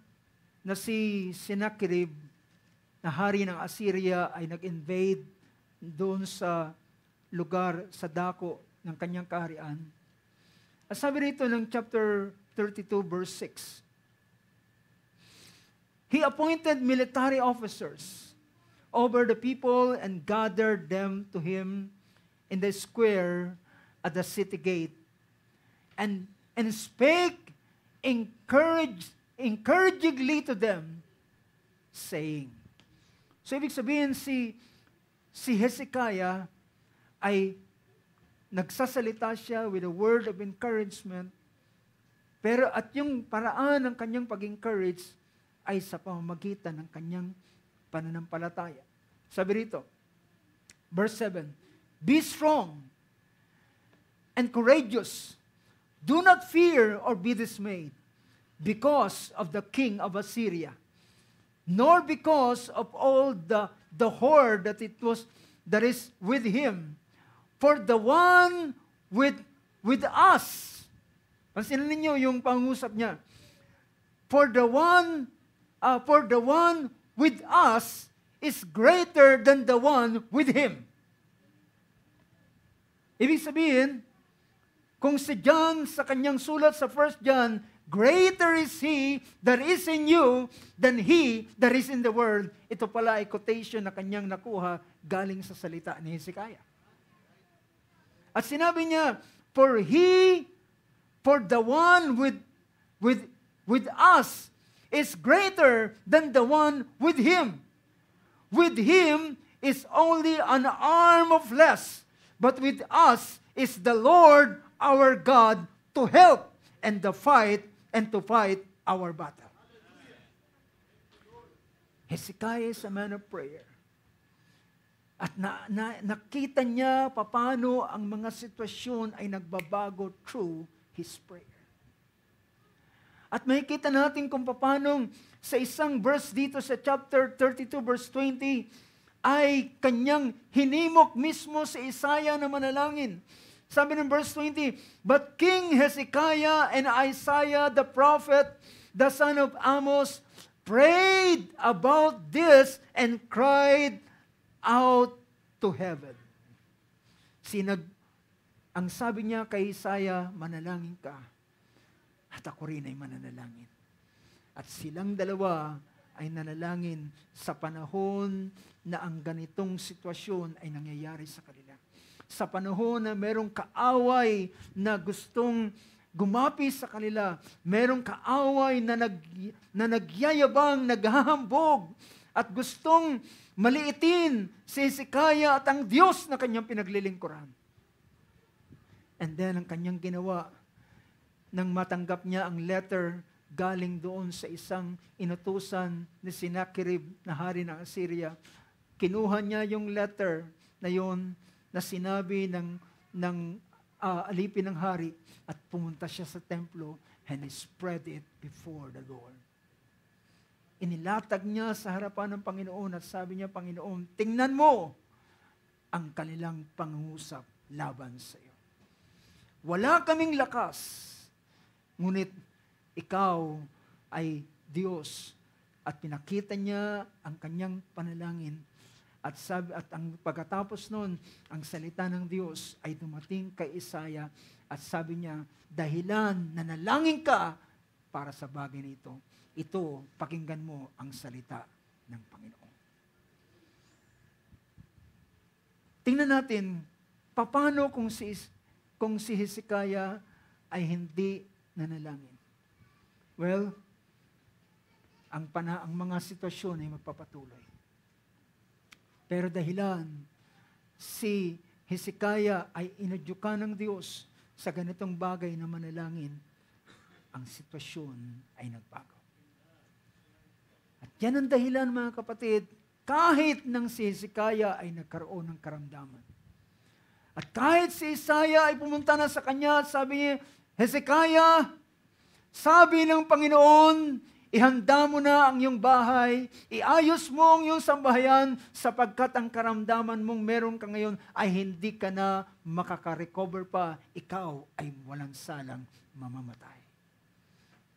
[SPEAKER 1] si Sennacherib, na hari ng Assyria, ay nag-invade doon sa lugar, sa dako ng kanyang kaharian. At sabi rito ng chapter 32, verse 6, He appointed military officers over the people and gathered them to him in the square at the city gate, and spake encouragingly to them, saying. So ibig sabihin si Hezekiah ay nagsasalita siya with a word of encouragement, pero at yung paraan ng kanyang pag-encourage ay sa pamamagitan ng kanyang pananampalataya. Sabi rito, verse 7, Be strong and courageous. Do not fear or be dismayed because of the king of Assyria, nor because of all the horde that is with him. For the one with us, pansinin ninyo yung pangusap niya, For the one with us is greater than the one with him. Ibig sabihin, kung si John sa kanyang sulat sa 1 John, greater is he that is in you than he that is in the world. Ito pala ay quotation na kanyang nakuha galing sa salita ni Hezekiah. At sinabi niya, for the one with us is greater than the one with him. With him is only an arm of less, but with us is the Lord our God to help and to fight our battle. Hezekiah is a man of prayer. At nakita niya paano ang mga sitwasyon ay nagbabago through his prayer. At makikita natin kung paano sa isang verse dito sa chapter 32 verse 20 ay kanyang hinimok mismo si Isaiah na manalangin. Sabi ng verse 20, But King Hezekiah and Isaiah the prophet, the son of Amos, prayed about this and cried out to heaven. Ang sabi niya kay Isaiah, manalangin ka, at ako rin ay mananalangin. At silang dalawa ay nanalangin sa panahon na ang ganitong sitwasyon ay nangyayari sa kanila. Sa panahon na merong kaaway na gustong gumapi sa kanila, merong kaaway na nagyayabang, naghahambog, at gustong maliitin si Hezekiah at ang Diyos na kanyang pinaglilingkuran. And then, ang kanyang ginawa, nang matanggap niya ang letter galing doon sa isang inutusan ni Sennacherib na hari ng Assyria, kinuha niya yung letter na yon na sinabi ng alipin ng hari at pumunta siya sa templo and he spread it before the Lord. Inilatag niya sa harapan ng Panginoon at sabi niya, Panginoon, tingnan mo ang kanilang pangungusap laban sa iyo. Wala kaming lakas, ngunit ikaw ay Diyos. At pinakita niya ang kanyang panalangin. At ang pagkatapos nun, ang salita ng Diyos ay dumating kay Isaiah at sabi niya, dahilan na nalangin ka para sa bagay nito, ito, pakinggan mo ang salita ng Panginoon. tingnan natin, paano kung si Hezekiah ay hindi nanalangin? Well, ang mga sitwasyon ay magpapatuloy. Pero dahilan, si Hezekiah ay inadyukan ng Diyos sa ganitong bagay na manalangin, ang sitwasyon ay nagbago. At yan ang dahilan, mga kapatid, kahit nang si Hezekiah ay nagkaroon ng karamdaman. At kahit si Isaiah ay pumunta na sa kanya at sabi niya, Hezekiah, sabi ng Panginoon, ihanda mo na ang iyong bahay, iayos mo ang iyong sambahayan, sapagkat ang karamdaman mong meron ka ngayon ay hindi ka na makaka-recover pa, ikaw ay walang salang mamamatay.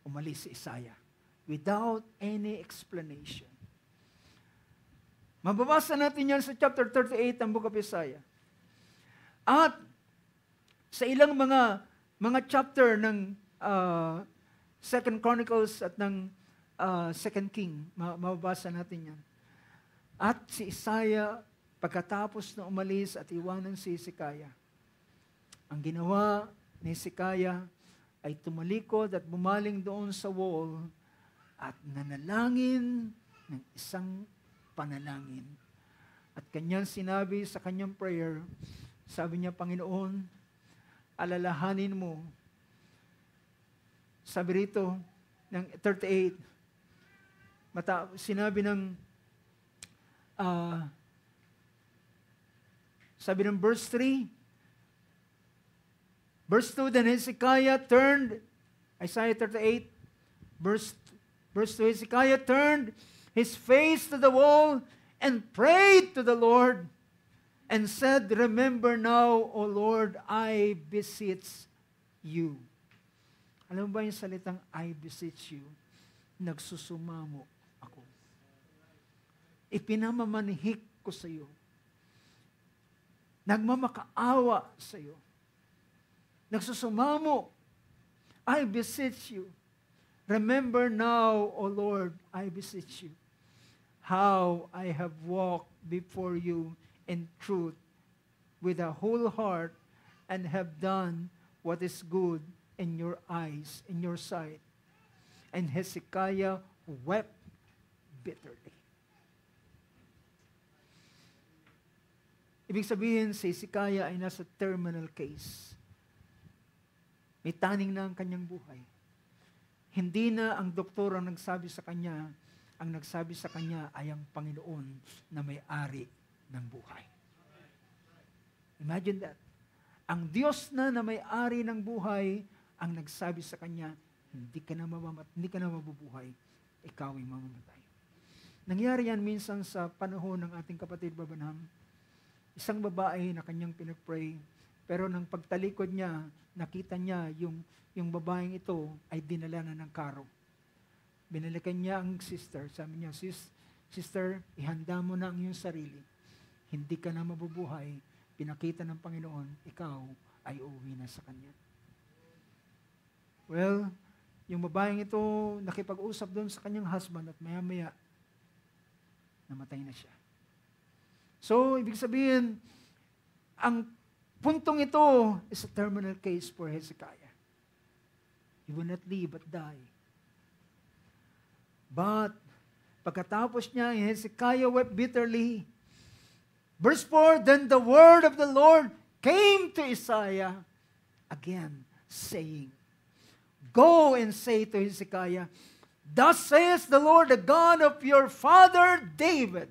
[SPEAKER 1] Umalis si Isaiah without any explanation. Mababasa natin yan sa chapter 38 ng Book of Isaiah. At sa ilang mga chapter ng 2 Chronicles at ng 2 King, mababasa natin yan. At si Isaiah, pagkatapos na umalis at iwanan si Hezekiah, ang ginawa ni Hezekiah ay tumalikod at bumaling doon sa wall at nanalangin ng isang panalangin. At kanyang sinabi sa kanyang prayer, sabi niya, Panginoon, alalahanin mo. Sabi rito, ng 38, sinabi ng, sabi ng verse 3, verse 2, then Hezekiah turned, Isaiah 38, verse 2, Hezekiah turned his face to the wall and prayed to the Lord and said, remember now, O Lord, I beseech you. Alam mo ba yung salitang I beseech you? Nagsusumamo ako. Ipinamamanhik ko sa iyo. Nagmamakaawa sa iyo. Nagsusumamo. I beseech you. Remember now, O Lord, I beseech you, how I have walked before you in truth with a whole heart and have done what is good in your eyes, in your sight. And Hezekiah wept bitterly. Ibig sabihin, si Hezekiah ay nasa terminal case. May taning na ang kanyang buhay. Hindi na ang doktor ang nagsabi sa kanya, ang nagsabi sa kanya ay ang Panginoon na may-ari ng buhay. Imagine that. Ang Diyos na may-ari ng buhay ang nagsabi sa kanya, hindi ka na mabubuhay, ikaw ay mamamatay. Nangyari yan minsan sa panahon ng ating kapatid Babanham. Isang babae na kanyang pinag-pray, pero nang pagtalikod niya, nakita niya yung babaeng ito ay dinala na ng karo. Binalikan niya ang sister. Sabi niya, Sister, ihanda mo na ang iyong sarili. Hindi ka na mabubuhay. Pinakita ng Panginoon, ikaw ay uuwi na sa Kanya. Well, yung babaeng ito, nakipag-usap doon sa kanyang husband at maya-maya, namatay na siya. So, ibig sabihin, ang puntong ito is a terminal case for Hezekiah. He will not live but die. But, pagkatapos niya, Hezekiah wept bitterly. Verse 4, then the word of the Lord came to Isaiah again, saying, Go and say to Hezekiah, Thus says the Lord, the God of your father David.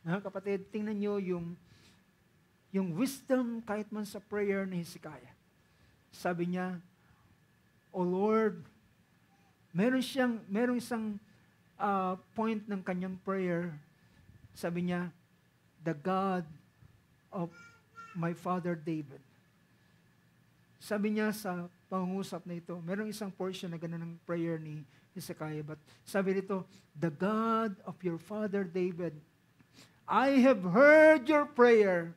[SPEAKER 1] Mga kapatid, tingnan nyo yung wisdom kahit man sa prayer ni Hezekiah. Sabi niya, O Lord, meron isang point ng kanyang prayer. Sabi niya, the God of my father David. Sabi niya sa pangungusap na ito, merong isang portion na gano'n ng prayer ni Hezekiah, but sabi nito, the God of your father David, I have heard your prayer.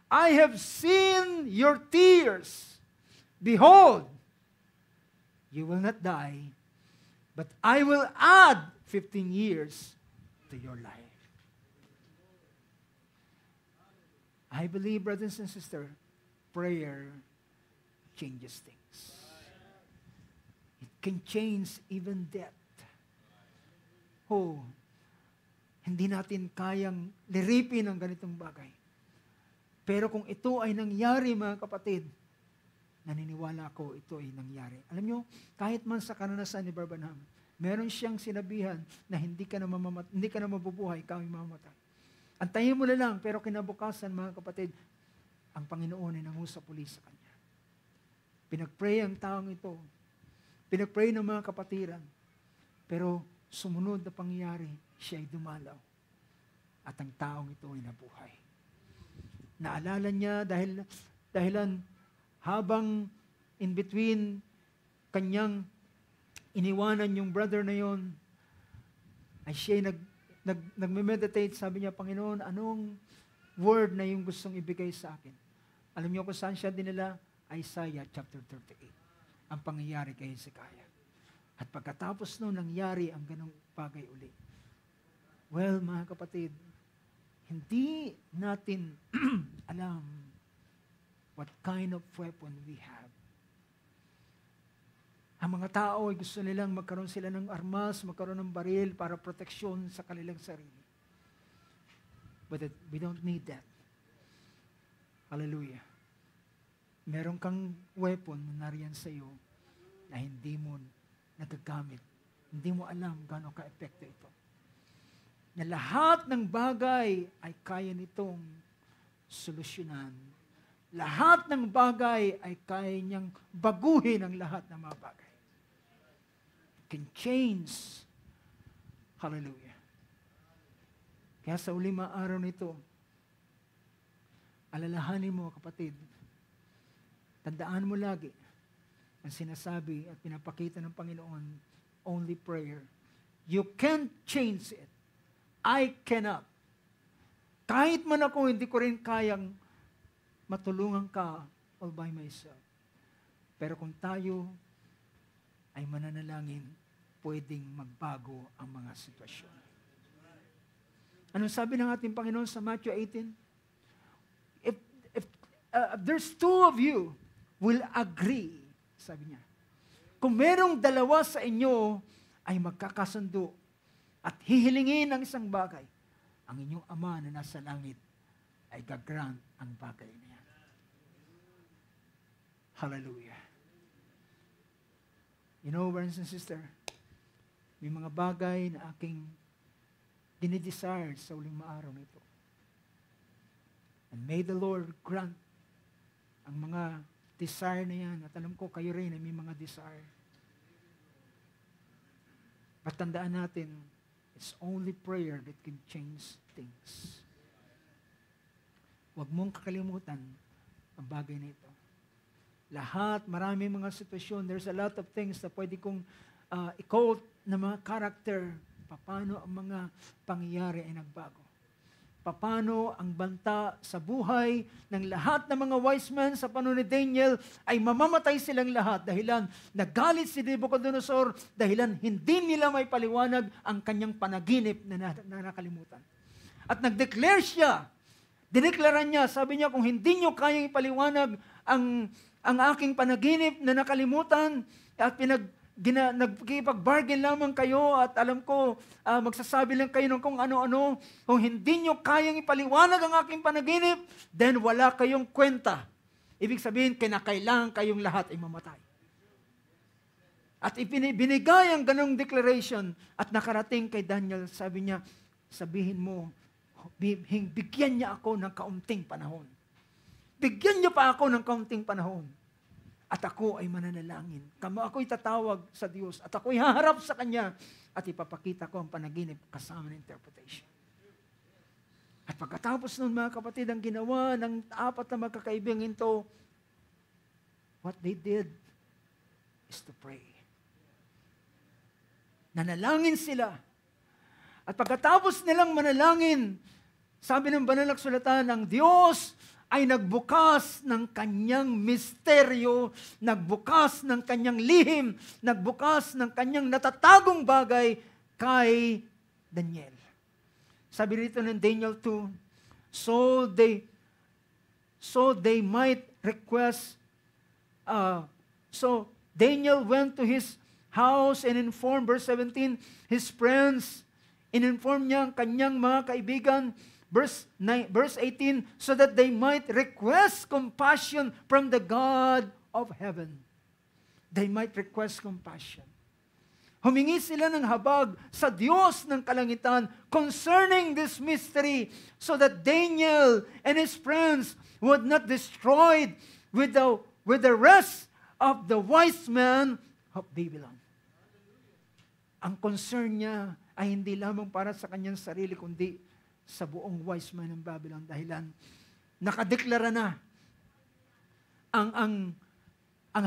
[SPEAKER 1] I have seen your tears. Behold, you will not die, but I will add 15 years to your life. I believe, brothers and sisters, prayer changes things. It can change even death. Oh, hindi natin kayang liripin ang ganitong bagay. Pero kung ito ay nangyari, mga kapatid, naniniwala ko ito ay nangyari. Alam nyo, kahit man sa karanasan ni Brother Branham, meron siyang sinabihan na hindi ka na mabubuhay, ikaw ay mamamatay. Antayin mo na lang, pero kinabukasan, mga kapatid, ang Panginoon ay nangusap uli sa kanya. Pinagpray ang taong ito. Pinagpray ng mga kapatiran. Pero sumunod na pangyayari, siya ay dumalaw. At ang taong ito ay nabuhay. Naalala niya dahilan habang in between kanyang iniwanan yung brother na yon, ay siya nagme-meditate, sabi niya, Panginoon, anong word na yung gustong ibigay sa akin? Alam niyo kung saan siya dinala? Isaiah chapter 38. Ang pangyayari kay Hezekiah. At pagkatapos noon, nangyari ang ganong bagay uli. Well, mga kapatid, hindi natin alam what kind of weapon we have. Ang mga tao ay gusto nilang magkaroon sila ng armas, magkaroon ng baril para proteksyon sa kanilang sarili. But we don't need that. Hallelujah. Meron kang weapon na nariyan sa iyo na hindi mo nagagamit. Hindi mo alam gaano ka-epekto ito. Na lahat ng bagay ay kaya nitong solusyonan. Lahat ng bagay ay kaya niyang baguhin ang lahat ng mga bagay. It can change. Hallelujah. Kaya sa uling mga araw nito, alalahanin mo, kapatid, tandaan mo lagi ang sinasabi at pinapakita ng Panginoon, only prayer. You can't change it. I cannot. Kahit man ako, hindi ko rin kayang matulungan ka all by myself. Pero kung tayo ay mananalangin, pwedeng magbago ang mga sitwasyon. Anong sabi ng ating Panginoon sa Matthew 18? If there's two of you will agree, sabi niya, kung merong dalawa sa inyo ay magkakasundo at hihilingin ang isang bagay, ang inyong Ama na nasa langit ay gagrant ang bagay na yan. Hallelujah. You know, brothers and sisters, may mga bagay na aking dinidesire sa uling maaraw nito. And may the Lord grant ang mga desire na yan. At alam ko, kayo rin ay may mga desire. Patandaan natin, it's only prayer that can change things. Huwag mong kakalimutan ang bagay na ito. Lahat, marami mga sitwasyon. There's a lot of things na pwede kong i-quote na mga character. Paano ang mga pangyayari ay nagbago. Paano ang banta sa buhay ng lahat ng mga wise men sa panahon ni Daniel ay mamamatay silang lahat dahilan nagalit si Nebuchadnezzar dahilan hindi nila may paliwanag ang kanyang panaginip na nakalimutan. At nag-declare siya, dineklaran niya, sabi niya, kung hindi niyo kayang ipaliwanag ang aking panaginip na nakalimutan at nagkipag-bargain lamang kayo at alam ko, magsasabi lang kayo ng kung ano-ano. Kung hindi nyo kayang ipaliwanag ang aking panaginip, then wala kayong kwenta. Ibig sabihin, kinakailangan kayong lahat ay mamatay. At binigay ang ganong declaration at nakarating kay Daniel, sabi niya, sabihin mo, bigyan niya ako ng kaunting panahon. Bigyan niya pa ako ng kaunting panahon. At ako ay mananalangin. Ako'y tatawag sa Diyos. At ako'y haharap sa Kanya. At ipapakita ko ang panaginip kasama ng interpretation. At pagkatapos nun, mga kapatid, ang ginawa ng apat na magkakaibing ito, what they did is to pray. Nanalangin sila. At pagkatapos nilang manalangin, sabi ng banal na kasulatan, ang Diyos ay nagbukas ng kanyang misteryo, nagbukas ng kanyang lihim, nagbukas ng kanyang natatagong bagay kay Daniel. Sabi rito ng Daniel 2, so they so they might request. So Daniel went to his house and informed, verse 17, his friends. In-inform niya ang kanyang mga kaibigan, verse 18, so that they might request compassion from the God of heaven. They might request compassion. Humingi sila ng habag sa Diyos ng kalangitan concerning this mystery, so that Daniel and his friends would not destroyed with the rest of the wise men of Babylon. Ang concern niya ay hindi lamang para sa kanyang sarili, kundi sa buong wise men ng Babylon. Dahilan, nakadeklara na ang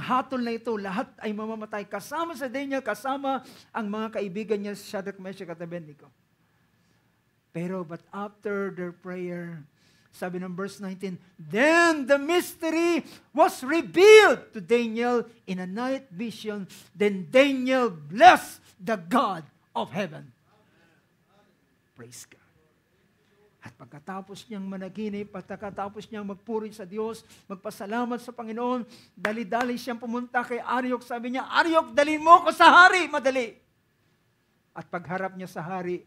[SPEAKER 1] hatol na ito, lahat ay mamamatay. Kasama sa Daniel, kasama ang mga kaibigan niya, Shadrach, Meshach at Abednego. But after their prayer, sabi ng verse 19, then the mystery was revealed to Daniel in a night vision. Then Daniel blessed the God of heaven. Praise God. At pagkatapos niyang managinip, pagkatapos niyang magpuri sa Diyos, magpasalamat sa Panginoon, dali-dali siyang pumunta kay Ariok. Sabi niya, Ariok, dalhin mo ko sa hari, madali. At pagharap niya sa hari,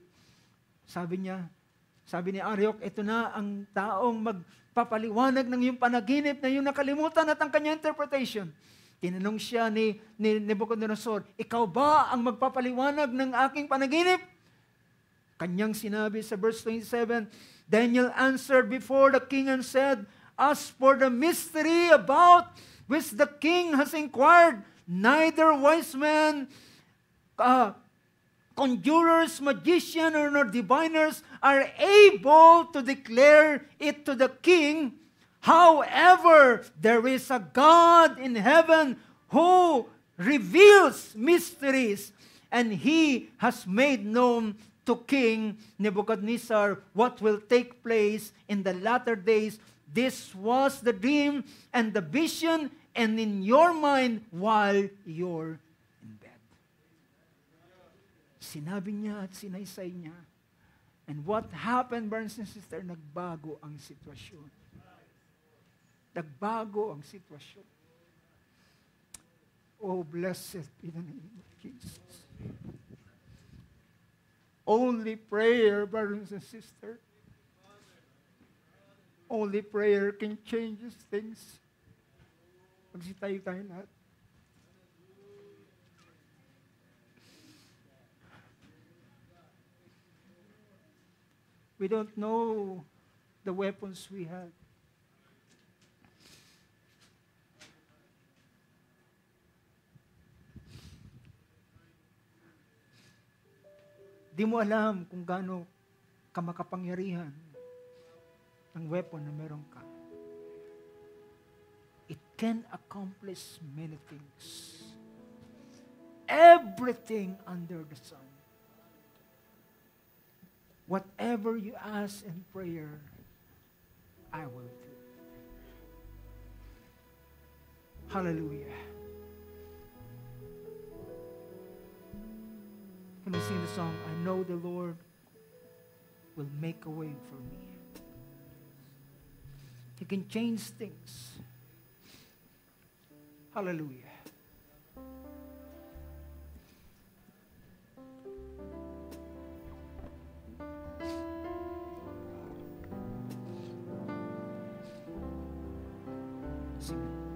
[SPEAKER 1] sabi ni Ariok, ito na ang taong magpapaliwanag ng iyong panaginip na iyong nakalimutan at ang kanyang interpretation. Tinanong siya ni Nebuchadnezzar, ikaw ba ang magpapaliwanag ng aking panaginip? Kanyang sinabi sa verse 27, Daniel answered before the king and said, as for the mystery about which the king has inquired, neither wise men, conjurers, magicians, nor diviners are able to declare it to the king. However, there is a God in heaven who reveals mysteries, and he has made known to King Nebuchadnezzar what will take place in the latter days. This was the dream and the vision, and in your mind while you're in bed. Sinabi niya at sinaysay niya. And what happened, brothers and sisters? Nagbago ang sitwasyon. Nagbago ang sitwasyon. Oh, blessed be the name of Jesus. Only prayer, brothers and sisters. Only prayer can change things. Magsitayo tayo lahat. We don't know the weapons we have. Di mo alam kung gaano kamakapangyarihan ang weapon na meron ka. It can accomplish many things. Everything under the sun. Whatever you ask in prayer, I will do. Hallelujah. When we sing the song, I know the Lord will make a way for me. He can change things. Hallelujah. Sing it.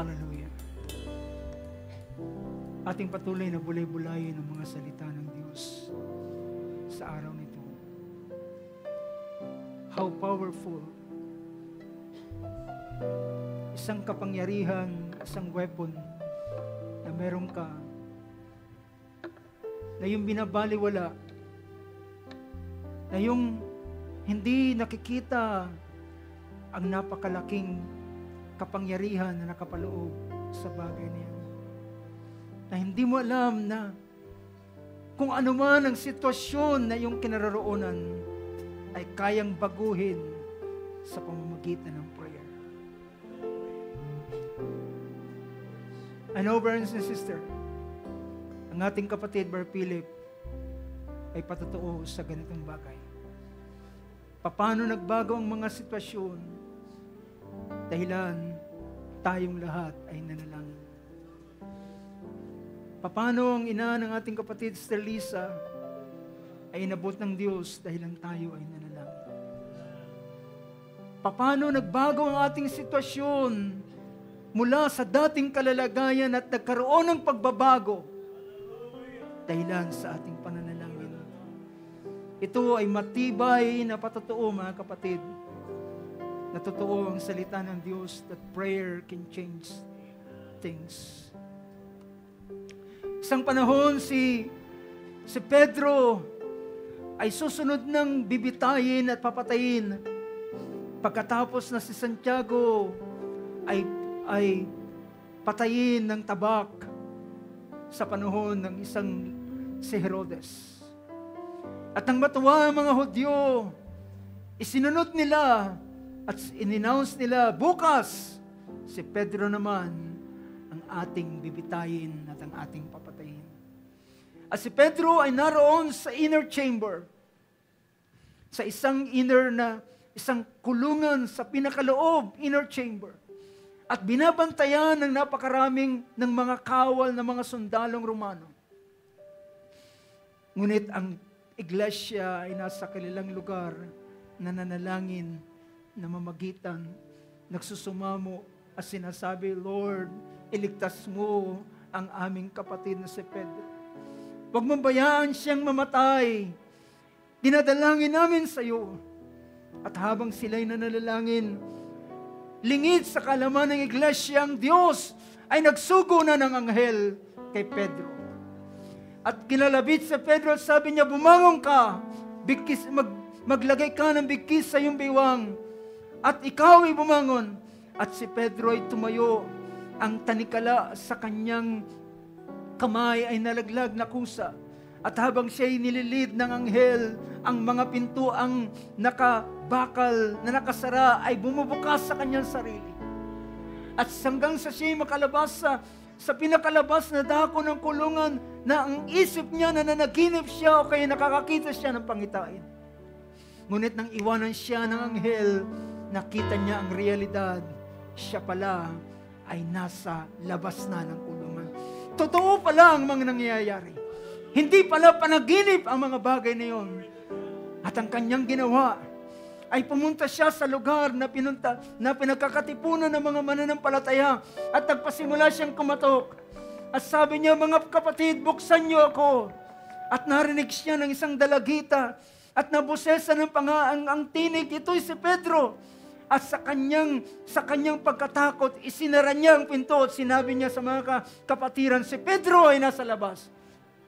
[SPEAKER 1] Hallelujah. Ating patuloy na bulay-bulayin ang mga salita ng Diyos sa araw nito. How powerful. Isang kapangyarihan, isang weapon na meron ka na yung binabaliwala, na yung hindi nakikita ang napakalaking kapangyarihan na nakapaloob sa bagay na yan. Na hindi mo alam na kung ano man ang sitwasyon na yung kinaroroonan ay kayang baguhin sa pamamagitan ng prayer. I know, brothers and sisters, ang ating kapatid, Brother Philip, ay patotoo sa ganitong bagay. Paano nagbago ang mga sitwasyon dahilan tayong lahat ay nanalangin. Paano ang ina ng ating kapatid, Sister Lisa, ay inabot ng Diyos dahilan tayo ay nanalangin. Paano nagbago ang ating sitwasyon mula sa dating kalalagayan at nagkaroon ng pagbabago dahilan sa ating pananalangin. Ito ay matibay na patotoo, mga kapatid, na totoo ang salita ng Diyos that prayer can change things. Isang panahon si Pedro ay susunod ng bibitayin at papatayin pagkatapos na si Santiago ay patayin ng tabak sa panahon ng isang si Herodes. At nang matuwa ang mga Hudyo, isinunod nila at in-announce nila, bukas, si Pedro naman ang ating bibitayin at ang ating papatayin. At si Pedro ay naroon sa inner chamber, sa isang isang kulungan sa pinakaloob, inner chamber. At binabantayan ng napakaraming ng mga kawal ng mga sundalong Romano. Ngunit ang iglesia ay nasa kanilang lugar na nanalangin, namamagitan, nagsusumamo at sinasabi, Lord, iligtas mo ang aming kapatid na si Pedro. Huwag mong bayaan siyang mamatay. Dinadalangin namin sa iyo. At habang sila'y nanalangin, lingid sa kalaman ng iglesia, ang Diyos ay nagsugo na ng anghel kay Pedro. At kinalabit sa Pedro at sabi niya, bumangon ka, maglagay ka ng bigkis sa iyong biwang, at ikaw ay bumangon. At si Pedro ay tumayo, ang tanikala sa kanyang kamay ay nalaglag na kusa. At habang siya ay nililid ng anghel, ang mga pinto ang nakabakal na nakasara ay bumubukas sa kanyang sarili. At hanggang sa siya ay makalabas sa pinakalabas na dako ng kulungan, na ang isip niya na nanaginip siya o kaya nakakakita siya ng pangitain. Ngunit nang iwanan siya ng anghel, nakita niya ang realidad. Siya pala ay nasa labas na ng kulungan. Totoo pala ang mga nangyayari. Hindi pala panaginip ang mga bagay na yon. At ang kanyang ginawa ay pumunta siya sa lugar na pinagkakatipunan ng mga mananampalataya at nagpasimula siyang kumatok. At sabi niya, mga kapatid, buksan niyo ako. At narinig siya ng isang dalagita at nabusesa ng ang tinig. Ito'y si Pedro. At sa kanyang pagkatakot, isinara niya ang pinto at sinabi niya sa mga kapatiran, si Pedro ay nasa labas.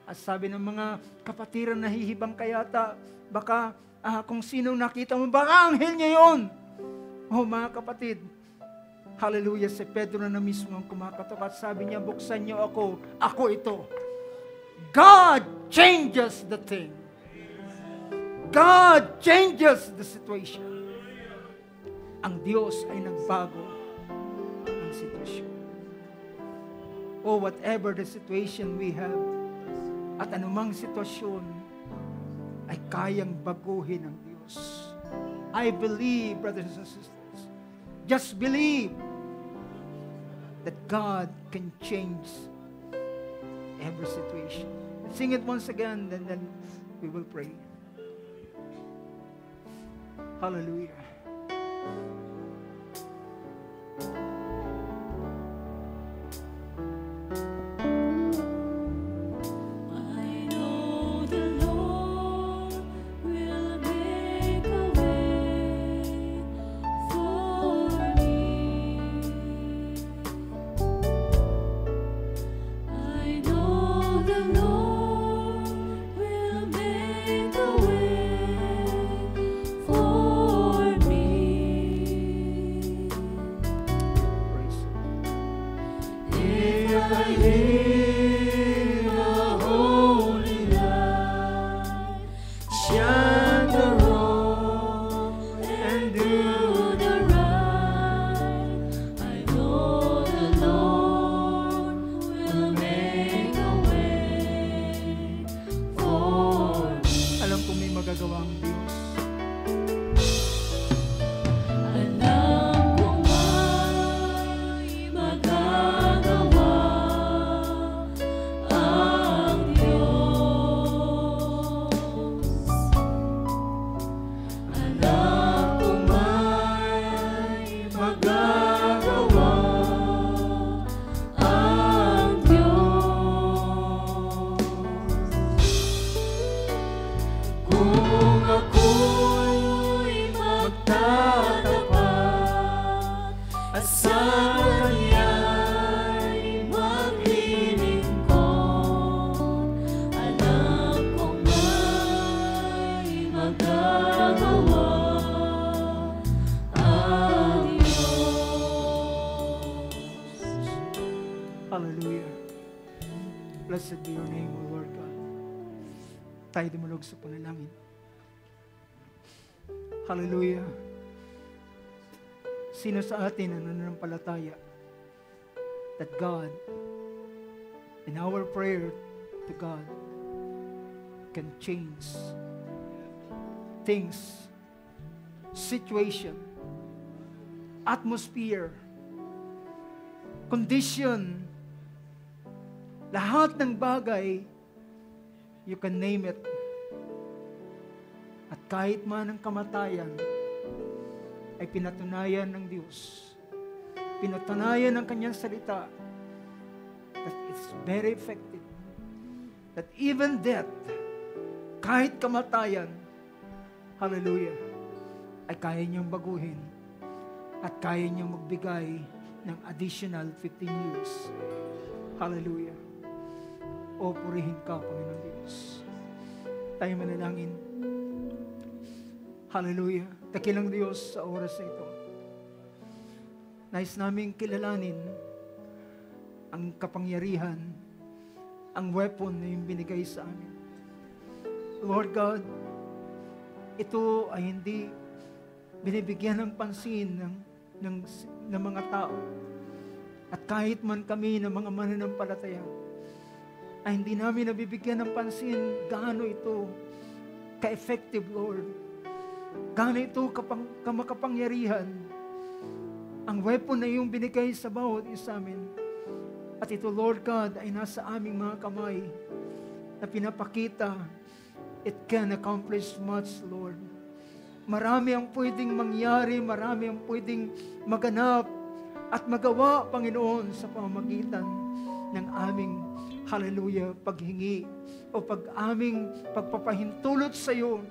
[SPEAKER 1] At sabi ng mga kapatiran, nahihibang kayata, baka kung sinong nakita mo, baka anghel niya yun. Oh mga kapatid, hallelujah, si Pedro na mismo ang kumakatok at sabi niya, buksan niyo ako ito. God changes the thing. God changes the situation. Ang Diyos ay nagbago ng sitwasyon. Oh, whatever the situation we have, at anumang sitwasyon, ay kayang baguhin ng Diyos. I believe, brothers and sisters, just believe that God can change every situation. Let's sing it once again, and then we will pray. Hallelujah.
[SPEAKER 2] live a holy life, shun the wrong and do the right. I know the Lord will make a way for me.
[SPEAKER 1] Alam ko may magagawa ang Diyos.
[SPEAKER 2] Alam kong may magagawa ang Diyos. Alam kong may magagawa ang Diyos. Kung ako'y magtatapat at sa Kanya'y maglilingkod, alam kong may magagawa ang Diyos.
[SPEAKER 1] Hallelujah. Blessed be your name, O Lord God. Tayo dumulog sa panalangin. Hallelujah. Sino sa atin ang nananampalataya that God, in our prayer to God, can change things, situation, atmosphere, condition, lahat ng bagay, you can name it. At kahit man ang kamatayan, ay pinatunayan ng Diyos. Pinatunayan ng Kanyang salita that it's very effective. That even death, kahit kamatayan, hallelujah, ay kaya niyang baguhin at kaya niyang magbigay ng additional 15 years. Hallelujah. O purihin ka, Panginoon Diyos. Tayo manalangin. Hallelujah. Dakilang Diyos sa oras na ito. Nais namin kilalanin ang kapangyarihan, ang weapon na yung binigay sa amin. Lord God, ito ay hindi binibigyan ng pansin ng mga tao. At kahit man kami ng mga mananampalataya, ay hindi namin nabibigyan ng pansin gaano ito ka-effective, Lord. Gaano ito kamakapangyarihan ang weapon na iyong binigay sa bawat isa amin. At ito, Lord God, ay nasa aming mga kamay na pinapakita it can accomplish much, Lord. Marami ang pwedeng mangyari, marami ang pwedeng maganap at magawa, Panginoon, sa pamamagitan ng aming, hallelujah, paghingi o aming pagpapahintulot sa iyo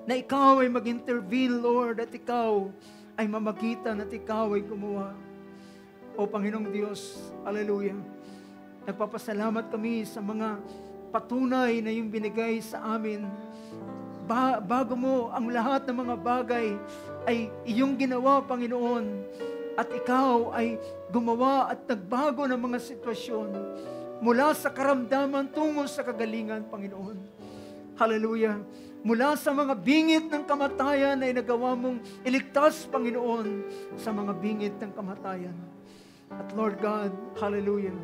[SPEAKER 1] na ikaw ay mag-intervene, Lord, at ikaw ay mamagitan at ikaw ay gumawa. O Panginoong Diyos, hallelujah, nagpapasalamat kami sa mga patunay na yung binigay sa amin. Bago mo ang lahat ng mga bagay ay iyong ginawa, Panginoon, at ikaw ay gumawa at nagbago ng mga sitwasyon mula sa karamdaman tungo sa kagalingan, Panginoon. Hallelujah. Mula sa mga bingit ng kamatayan ay nagawa mong iligtas, Panginoon, sa mga bingit ng kamatayan. At Lord God, hallelujah,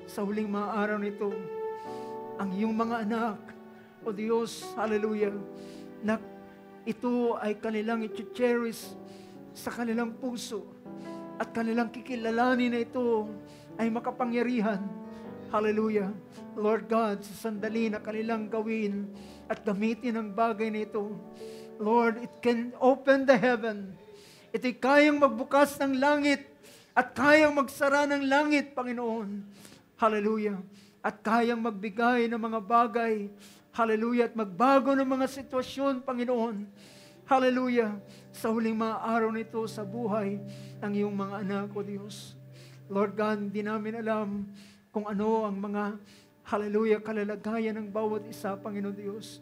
[SPEAKER 1] sa huling mga araw nito, ang iyong mga anak, o Diyos, hallelujah, na ito ay kanilang i-cherish sa kanilang puso at kanilang kikilalanin na ito ay makapangyarihan. Hallelujah. Lord God, sa sandali na kanilang gawin at gamitin ang bagay na ito, Lord, it can open the heaven. Ito'y kayang magbukas ng langit at kayang magsara ng langit, Panginoon. Hallelujah. At kayang magbigay ng mga bagay, hallelujah, at magbago ng mga sitwasyon, Panginoon. Hallelujah. Sa huling mga araw nito sa buhay ng iyong mga anak, O Diyos. Lord God, hindi namin alam kung ano ang mga, hallelujah, kalalagayan ng bawat isa, Panginoon Diyos.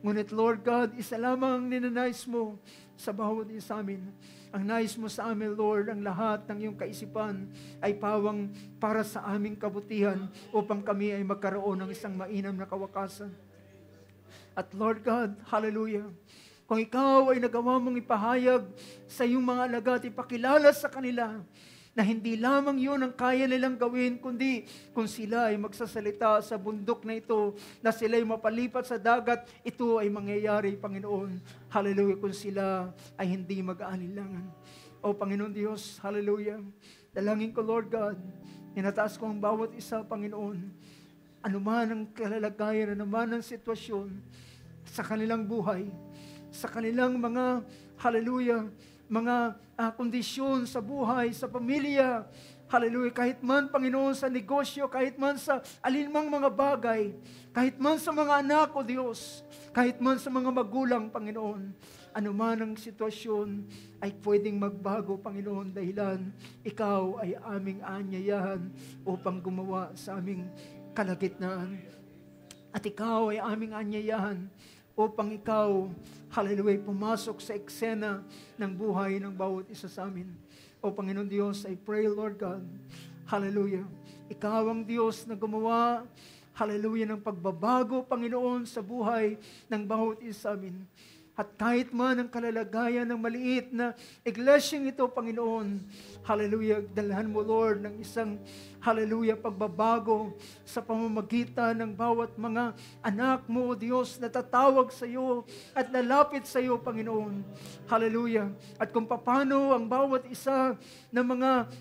[SPEAKER 1] Ngunit Lord God, isa lamang ang ninanais mo sa bawat isa sa amin. Ang nais mo sa amin, Lord, ang lahat ng iyong kaisipan ay pawang para sa aming kabutihan upang kami ay magkaroon ng isang mainam na kawakasan. At Lord God, hallelujah, kung ikaw ay nagawa mong ipahayag sa iyong mga alagad at ipakilala sa kanila na hindi lamang yun ang kaya nilang gawin, kundi kung sila ay magsasalita sa bundok na ito, na sila ay mapalipat sa dagat, ito ay mangyayari, Panginoon. Hallelujah, kung sila ay hindi mag-aalilangan. O Panginoon Diyos, hallelujah, dalangin ko, Lord God, inataas ko ang bawat isa, Panginoon, anuman ang kalalagayan, anuman ang sitwasyon sa kanilang buhay, sa kanilang mga, hallelujah, mga kondisyon sa buhay, sa pamilya, hallelujah, kahit man, Panginoon, sa negosyo, kahit man sa alinmang mga bagay, kahit man sa mga anak, o Diyos, kahit man sa mga magulang, Panginoon, anuman ang sitwasyon ay pwedeng magbago, Panginoon, dahilan ikaw ay aming aanyayahan upang gumawa sa aming kalagitnaan. At ikaw ay aming aanyayahan upang ikaw, hallelujah, pumasok sa eksena ng buhay ng bawat isa sa amin. O Panginoon Diyos, I pray, Lord God, hallelujah, ikaw ang Diyos na gumawa, hallelujah, ng pagbabago, Panginoon, sa buhay ng bawat isa sa amin. At kahit man ang kalalagayan ng maliit na iglesyang ito, Panginoon, hallelujah, dalhan mo, Lord, ng isang, hallelujah, pagbabago sa pamamagitan ng bawat mga anak mo, Diyos, na tatawag sa iyo at lalapit sa iyo, Panginoon. Hallelujah. At kung paano ang bawat isa ng mga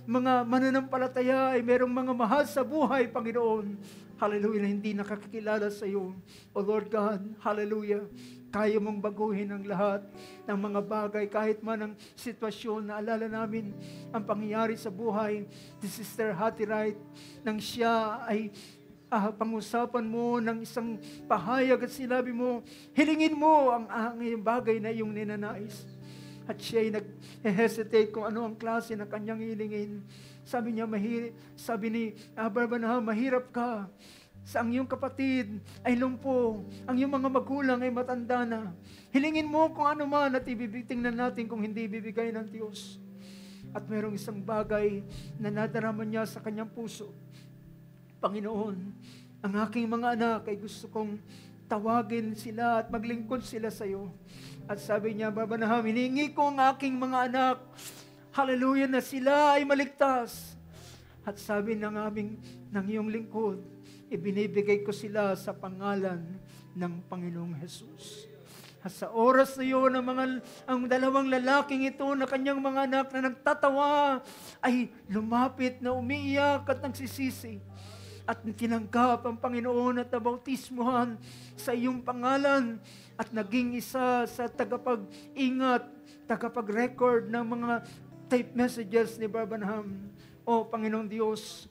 [SPEAKER 1] mananampalataya ay merong mga mahal sa buhay, Panginoon, hallelujah, na hindi nakakilala sa iyo. O Lord God, hallelujah, kaya mong baguhin ang lahat ng mga bagay, kahit man ang sitwasyon. Naalala namin ang pangyayari sa buhay ni Sister Hattie Wright, nang siya ay pang-usapan mo ng isang pahayag at sinabi mo, hilingin mo ang bagay na iyong ninanais. At siya ay nag-hesitate kung ano ang klase na kanyang hilingin. Sabi niya, sabi ni Barbanaham, mahirap ka. Sa ang iyong kapatid ay lumpo, ang iyong mga magulang ay matanda na. Hilingin mo kung ano man at tingnan natin kung hindi ibibigay ng Diyos. At mayroong isang bagay na nadarama niya sa kanyang puso. Panginoon, ang aking mga anak ay gusto kong tawagin sila at maglingkod sila sa iyo. At sabi niya, Barbanaham, hiningi ko ang aking mga anak, hallelujah, na sila ay maligtas. At sabi ng iyong lingkod, ibinibigay ko sila sa pangalan ng Panginoong Jesus. At sa oras na yun, ang dalawang lalaking ito na kanyang mga anak na nagtatawa ay lumapit na umiiyak at nagsisisi. At tinanggap ang Panginoon at nabautismuhan sa iyong pangalan at naging isa sa tagapag-ingat, tagapag-record ng mga tape messages ni Barbanaham. O Panginoong Diyos,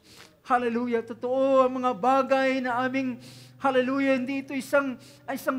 [SPEAKER 1] hallelujah, totoo ang mga bagay na aming, hallelujah, hindi ito isang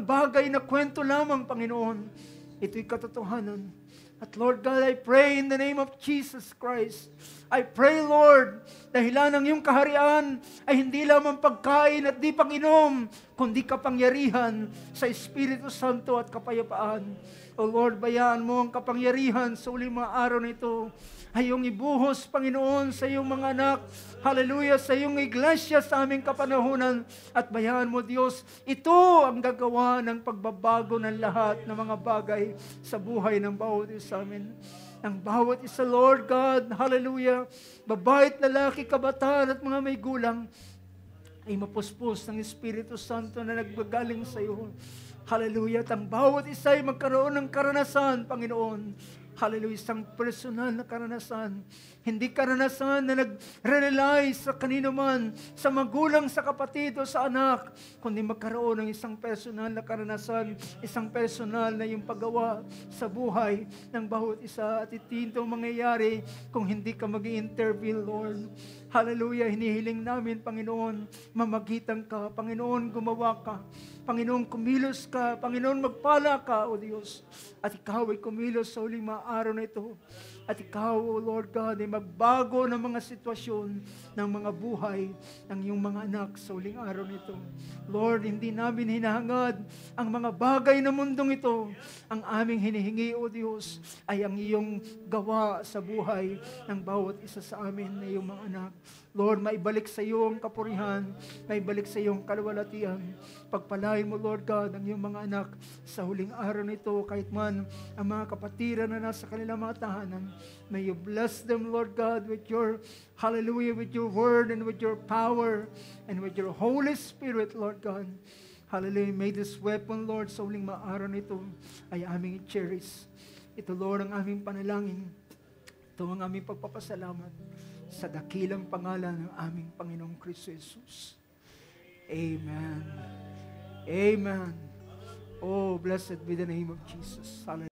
[SPEAKER 1] bagay na kwento lamang, Panginoon. Ito'y katotohanan. At Lord God, I pray in the name of Jesus Christ. I pray, Lord, dahilan ng iyong kaharian ay hindi lamang pagkain at di pang-inom, kundi kapangyarihan sa Espiritu Santo at kapayapaan. O Lord, bayaan mo ang kapangyarihan sa uling mga araw na ito ay iyong ibuhos, Panginoon, sa iyong mga anak, hallelujah, sa iyong iglesia sa aming kapanahunan. At bayaan mo, Diyos, ito ang gagawa ng pagbabago ng lahat ng mga bagay sa buhay ng bawat isa amin. Ang bawat isa, Lord God, hallelujah, babae at lalaki, kabataan at mga may gulang, ay mapuspos ng Espiritu Santo na nagbagaling sa iyo. Hallelujah, at ang bawat isa ay magkaroon ng karanasan, Panginoon. Hallelujah, isang personal na karanasan. Hindi karanasan na nag-rely sa kanino man, sa magulang, sa kapatid o sa anak, kundi magkaroon ng isang personal na karanasan, isang personal na yung paggawa sa buhay ng bawat isa. At ito mangyayari kung hindi ka mag-i-intervene, Lord. Hallelujah, hinihiling namin, Panginoon, mamagitan ka. Panginoon, gumawa ka. Panginoon, kumilos ka. Panginoon, magpala ka, O Diyos. At ikaw ay kumilos sa uling mga araw na ito. At ikaw, O Lord God, ay magbago ng mga sitwasyon ng mga buhay ng iyong mga anak sa uling araw nito. Lord, hindi namin hinahangad ang mga bagay na mundong ito. Ang aming hinihingi, O Diyos, ay ang iyong gawa sa buhay ng bawat isa sa amin na iyong mga anak. Lord, maibalik sa iyo ang kapurihan, maibalik sa iyo ang kaluwalhatian. Pagpalain mo, Lord God, ang iyong mga anak sa huling araw nito, kahit man ang mga kapatiran na nasa kanilang mga tahanan. May you bless them, Lord God, with your, hallelujah, with your word and with your power and with your Holy Spirit, Lord God. Hallelujah. May this weapon, Lord, sa huling mga araw nito ay aming i-cherish. Ito, Lord, ang aming panalangin. Ito ang aming pagpapasalamat sa dakilang pangalan ng aming Panginoong Kristo Jesus. Amen. Amen. Oh, blessed be the name of Jesus. Hallelujah.